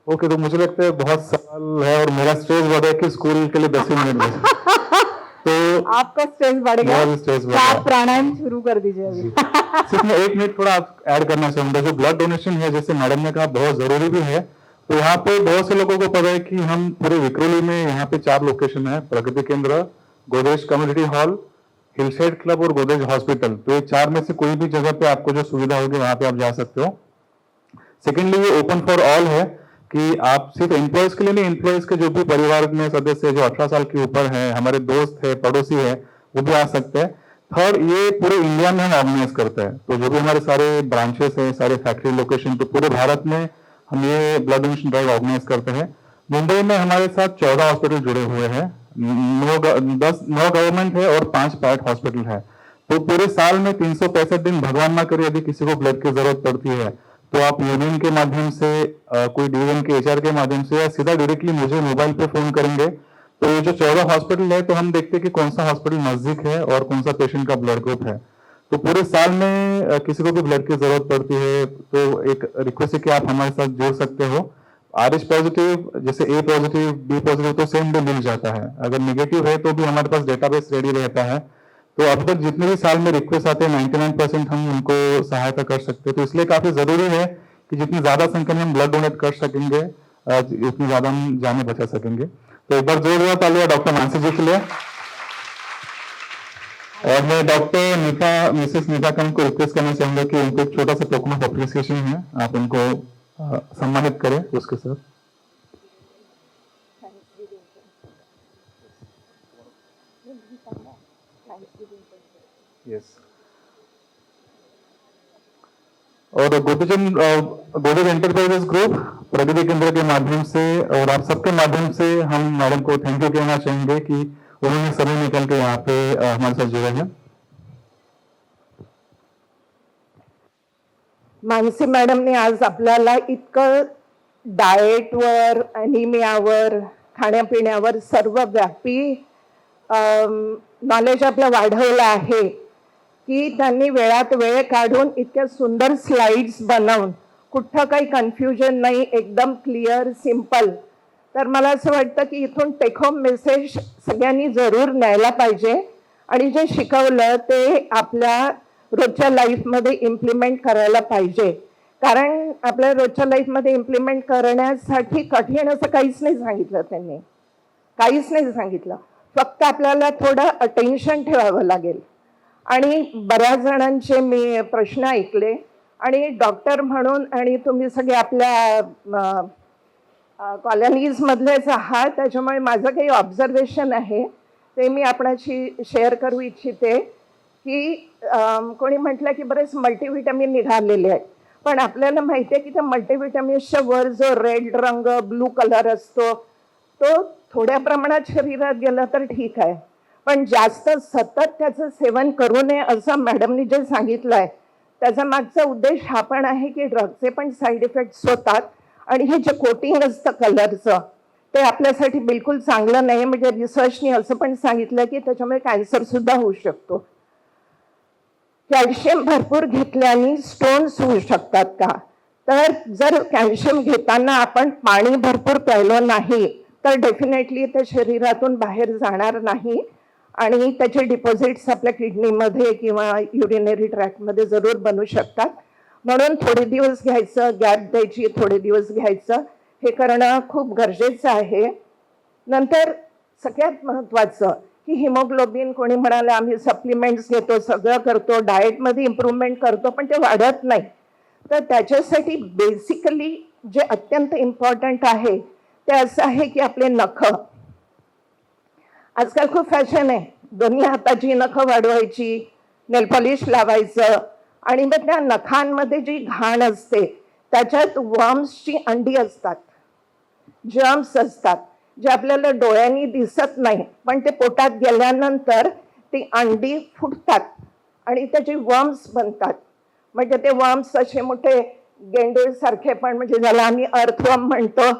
ओके, तो मुझे लगता है बहुत सवाल है और मेरा स्ट्रेस बढ़ा है कि स्कूल के लिए 10 ही मिनट में. तो आपका स्ट्रेस बढ़ेगा बहुत स्ट्रेस तो बढ़ा आप है. प्राणायाम शुरू कर दीजिए अभी. सिर्फ मैं 1 मिनट थोड़ा आप ऐड करना चाहूंगा. जो ब्लड डोनेशन है, जैसे मैडम ने कहा, बहुत जरूरी भी है. तो यहाँ पे बहुत से लोगों को पता है कि हम पूरे विक्रोली में यहाँ पे 4 लोकेशन है: प्रगति केंद्र, Godrej community hall, Hillside club और गोदरेज हॉस्पिटल. तो ये 4 में से कोई भी जगह पे आपको जो सुविधा होगी वहां पे आप जा सकते हो. सेकेंडली, ये ओपन फॉर ऑल है कि आप सिर्फ एम्प्लॉयज के लिए नहीं, एम्प्लॉयज के जो भी परिवार में सदस्य जो 18 साल के ऊपर है, हमारे दोस्त है, पड़ोसी है, वो भी आ सकते हैं. थर्ड, ये पूरे इंडिया में हम ऑर्गेनाइज करते हैं. तो जो भी हमारे सारे ब्रांचेस हैं, सारे फैक्ट्री लोकेशन, तो पूरे भारत में हम ये ब्लड डोनेशन ड्राइव ऑर्गेनाइज करते हैं. मुंबई में हमारे साथ 14 हॉस्पिटल जुड़े हुए हैं. 9 गवर्नमेंट है और 5 प्राइवेट हॉस्पिटल है. तो पूरे साल में 365 दिन भगवान ना करे यदि किसी को ब्लड की जरूरत पड़ती है तो आप यूनियन के माध्यम से कोई डिवीजन के एचआर के माध्यम से या सीधा डायरेक्टली मुझे मोबाइल पे फोन करेंगे। तो ये जो 14 हॉस्पिटल है तो हम देखते हैं कि कौन सा हॉस्पिटल नजदीक है और कौन सा पेशेंट का ब्लड ग्रुप है। तो पूरे साल में किसी को भी ब्लड की जरूरत पड़ती है तो एक रिक्वेस्ट है कि आप हमारे साथ जुड़ सकते हो। RH पॉजिटिव जैसे A पॉजिटिव B पॉजिटिव तो सेम डे मिल जाता है, अगर नेगेटिव है तो भी हमारे पास डेटाबेस रेडी रहता है। तो अब तक जितने भी साल में रिक्वेस्ट आते हैं 99% हम उनको सहायता कर सकते हैं। तो इसलिए काफी जरूरी है कि जितनी ज्यादा संख्या में हम ब्लड डोनेट कर सकेंगे उतनी ज्यादा हम जाने बचा सकेंगे। तो एक बार जोरदार तालियां डॉक्टर मानसी जी के लिए। और मैं डॉक्टर नीता मिसेस नीता खान को रिक्वेस्ट करना चाहूंगा कि उनको एक छोटा सा टोकन ऑफ अप्रिसिएशन है, आप उनको सम्मानित करें उसके साथ। यस। और गोदरेज एंटरप्राइजेस ग्रुप प्रगति केंद्र के माध्यम से और आप सबके माध्यम से हम मैडम को थैंक यू कहना चाहेंगे कि उन्होंने समय निकल के यहाँ पे हमारे साथ जुड़े हैं। मानसी मॅडमने आज आपल्याला इतकं डाएटवर, ॲनिमियावर, खाण्यापिण्यावर सर्वव्यापी नॉलेज आपलं वाढवलं आहे की त्यांनी वेळात वेळ काढून इतक्या सुंदर स्लाइड्स बनवून कुठं काही कन्फ्युजन नाही, एकदम क्लिअर सिंपल। तर मला असं वाटतं की इथून टेक होम मेसेज सगळ्यांनी जरूर न्यायला पाहिजे आणि जे शिकवलं ते आपल्या रोजच्या लाईफमध्ये इम्प्लिमेंट करायला पाहिजे। कारण आपल्या रोजच्या लाईफमध्ये इम्प्लिमेंट करण्यासाठी कठीण असं काहीच नाही सांगितलं त्यांनी, काहीच नाही सांगितलं। फक्त आपल्याला थोडं अटेन्शन ठेवावं लागेल। आणि बऱ्याच जणांचे मी प्रश्न ऐकले आणि डॉक्टर म्हणून आणि तुम्ही सगळे आपल्या कॉलनीजमधलेच आहात, त्याच्यामुळे माझं काही ऑब्झर्वेशन आहे ते मी आपणाशी शेअर करू इच्छिते की कोणी म्हटलं की बरेच मल्टीव्हिटॅमिन निघालेले आहेत, पण आपल्याला माहिती आहे की त्या मल्टीव्हिटॅमिन्सच्या वर जो रेड रंग, ब्लू कलर असतो तो थोड्या प्रमाणात शरीरात गेला तर ठीक आहे, पण जास्त सतत त्याचं सेवन करू नये असं मॅडमनी जे सांगितलं आहे त्याचा मागचा उद्देश हा पण आहे की ड्रगचे पण साईड इफेक्ट्स होतात आणि हे जे कोटिंग असतं कलरचं ते आपल्यासाठी बिलकुल चांगलं नाही। म्हणजे रिसर्चनी असं पण सांगितलं की त्याच्यामुळे कॅन्सरसुद्धा होऊ शकतो। कॅल्शियम भरपूर घेतल्याने स्टोन्स होऊ शकतात का? तर जर कॅल्शियम घेताना आपण पाणी भरपूर प्यायलो नाही तर डेफिनेटली ते शरीरातून बाहेर जाणार नाही आणि त्याचे डिपॉझिट्स आपल्या किडनीमध्ये किंवा युरिनरी ट्रॅक्टमध्ये जरूर बनू शकतात। म्हणून थोडे दिवस घ्यायचं, गॅप द्यायची, थोडे दिवस घ्यायचं, हे करणं खूप गरजेचं आहे। नंतर सगळ्यात महत्त्वाचं की हिमोग्लोबिन, कोणी म्हणाले आम्ही सप्लिमेंट्स घेतो, सगळं करतो, डाएटमध्ये इम्प्रूव्हमेंट करतो, पण ते वाढत नाही। तर त्याच्यासाठी बेसिकली जे अत्यंत इम्पॉर्टंट आहे ते असं आहे की आपले नखं, आजकाल खूप फॅशन आहे, दोन्ही हाताची नखं वाढवायची, नेल पॉलिश लावायचं आणि मग त्या नखांमध्ये जी घाण असते त्याच्यात वर्म्सची अंडी असतात, जर्म्स असतात जे आपल्याला डोळ्यांनी दिसत नाही, पण ते पोटात गेल्यानंतर ती अंडी फुटतात आणि त्याचे वर्म्स बनतात। म्हणजे ते वर्म्स असे मोठे गेंडेसारखे, पण म्हणजे ज्याला आम्ही अर्थवर्म म्हणतो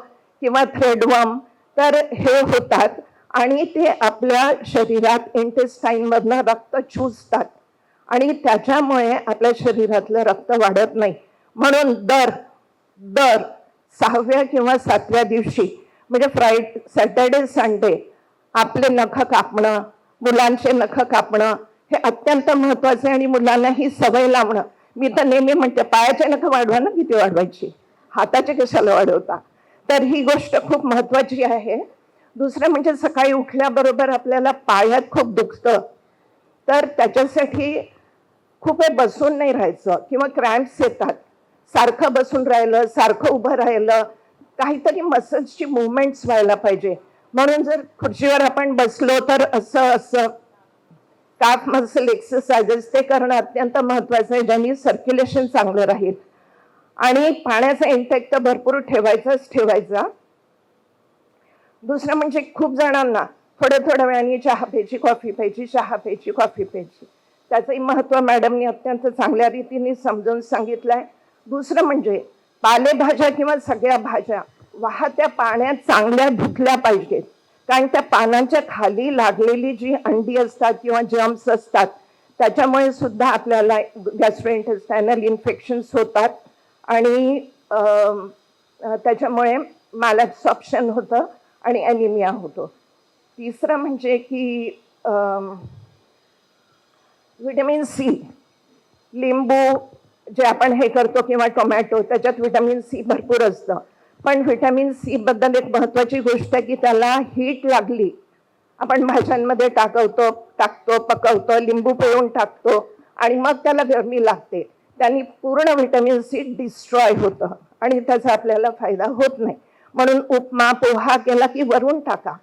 किंवा थ्रेडवर्म, तर हे होतात आणि ते आपल्या शरीरात इंटेस्टाईनमधनं रक्त चुसतात आणि त्याच्यामुळे आपल्या शरीरातलं रक्त वाढत नाही। म्हणून दर 6व्या किंवा 7व्या दिवशी म्हणजे सॅटर्डे संडे आपले नख कापणं, मुलांचे नख कापणं हे अत्यंत महत्त्वाचं आहे आणि मुलांना ही सवय लावणं। मी तर नेहमी म्हणते पायाचे नख वाढवा ना, किती वाढवायची, हाताचे कशाला वाढवता? तर ही गोष्ट खूप महत्त्वाची आहे। दुसरं म्हणजे सकाळी उठल्याबरोबर आपल्याला पायात खूप दुखतं, तर त्याच्यासाठी खूप वेळ बसून नाही राहायचं किंवा क्रॅम्प्स येतात, सारखं बसून राहिलं, सारखं उभं राहिलं, काहीतरी मसल्सची मुवमेंट्स व्हायला पाहिजे। म्हणून जर खुर्चीवर आपण बसलो तर असं काफ मसल एक्सरसाइजेस ते करणं अत्यंत महत्त्वाचं आहे, ज्यांनी सर्क्युलेशन चांगलं राहील। आणि पाण्याचा इंटेक तर भरपूर ठेवायचाच ठेवायचा। दुसरं म्हणजे खूप जणांना थोड्या वेळाने चहा प्यायची, कॉफी प्यायची, चहा प्यायची, कॉफी प्यायची, त्याचंही महत्त्व मॅडमनी अत्यंत चांगल्या रीतीने समजून सांगितलं आहे. दुसरं म्हणजे पालेभाज्या किंवा सगळ्या भाज्या वाहत्या पाण्यात चांगल्या धुतल्या पाहिजेत, कारण त्या पानांच्या खाली लागलेली जी अंडी असतात किंवा जर्म्स असतात त्याच्यामुळे सुद्धा आपल्याला गॅस्ट्रोइंटेस्टायनल इन्फेक्शन्स होतात आणि त्याच्यामुळे मॅलॅब्सॉर्प्शन होतं आणि ॲनिमिया होतो. तिसरं म्हणजे की व्हिटॅमिन सी, लिंबू जे आपण हे करतो किंवा टोमॅटो त्याच्यात व्हिटॅमिन सी भरपूर असतं, पण व्हिटॅमिन सी बद्दल एक महत्त्वाची गोष्ट आहे की त्याला हीट लागली, आपण भाज्यांमध्ये टाकतो पकवतो, लिंबू पिळून टाकतो आणि मग त्याला गरमी लागते, त्यांनी पूर्ण व्हिटॅमिन सी डिस्ट्रॉय होतं आणि त्याचा आपल्याला फायदा होत नाही. म्हणून उपमा पोहा केला की वरून टाका,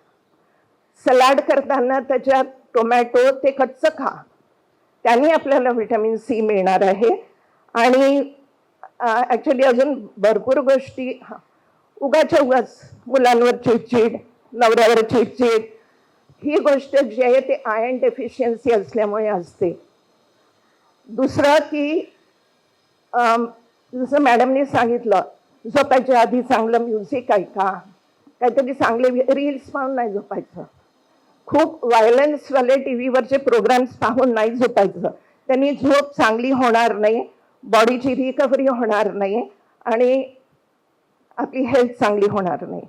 सलाड करताना त्याच्यात टोमॅटो ते कच्चं खा, त्यांनी आपल्याला व्हिटॅमिन सी मिळणार आहे. आणि ॲक्च्युली अजून भरपूर गोष्टी, उगाच मुलांवर चिडचिड, नवऱ्यावर चिडचिड, ही गोष्ट जी आहे ते आयर्न डेफिशियन्सी असल्यामुळे असते. दुसरं की जसं मॅडमने सांगितलं, झोपायच्या आधी चांगलं म्युझिक ऐका, काहीतरी चांगले रील्स पाहून नाही झोपायचं, खूप व्हायलन्सवाले टी व्हीवरचे प्रोग्राम्स पाहून नाही झोपायचं, त्यांनी झोप चांगली होणार नाही, बॉडीची रिकव्हरी होणार नाही आणि आपली हेल्थ चांगली होणार नाही.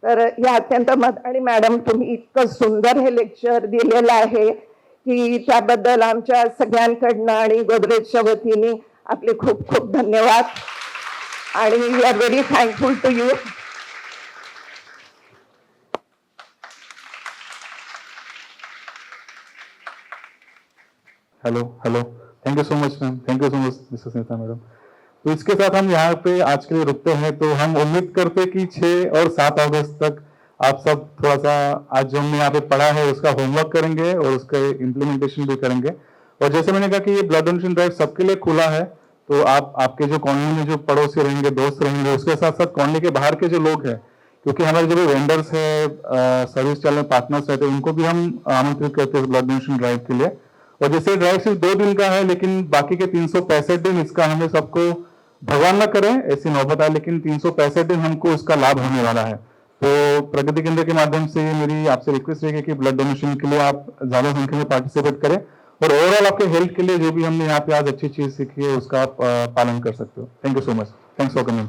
तर या अत्यंत आणि मॅडम तुम्ही इतकं सुंदर हे लेक्चर दिलेलं आहे की त्याबद्दल आमच्या सगळ्यांकडनं आणि गोदरेजच्या वतीने आपले खूप खूप धन्यवाद आणि we are very thankful to you. Hello thank you so much ma'am, thank you so much Mrs Smita madam. तो इसके साथ हम यहाँ पे आज के लिए रुकते हैं. तो हम उम्मीद करते हैं कि 6 और 7 अगस्त तक आप सब थोड़ा सा आज जो हमने यहाँ पे पढ़ा है उसका होमवर्क करेंगे और उसका इम्प्लीमेंटेशन भी करेंगे. और जैसे मैंने कहा कि ये ब्लड डोनेशन ड्राइव सबके लिए खुला है, तो आप आपके जो कॉलोनी में जो पड़ोसी रहेंगे, दोस्त रहेंगे, उसके साथ साथ कॉलोनी के बाहर के जो लोग हैं, क्योंकि हमारे जो वेंडर्स है, सर्विस चैनल पार्टनर्स रहते हैं, उनको भी हम आमंत्रित करते हैं ब्लड डोनेशन ड्राइव के लिए. और जैसे ड्राइव सिर्फ 2 दिन का है, लेकिन बाकी के 365 दिन इसका हमें सबको, भगवान ना करें ऐसी नौबत आए, लेकिन 365 दिन हमको इसका लाभ होने वाला है. तो प्रगति केंद्र के माध्यम से मेरी आपसे रिक्वेस्ट रहेगी कि ब्लड डोनेशन के लिए आप ज्यादा संख्या में पार्टिसिपेट करें और ओवरऑल आपके हेल्थ के लिए जो भी हमने यहाँ पे आज अच्छी चीज सीखी है उसका आप पालन कर सकते हो. Thank you so much. Thanks for coming.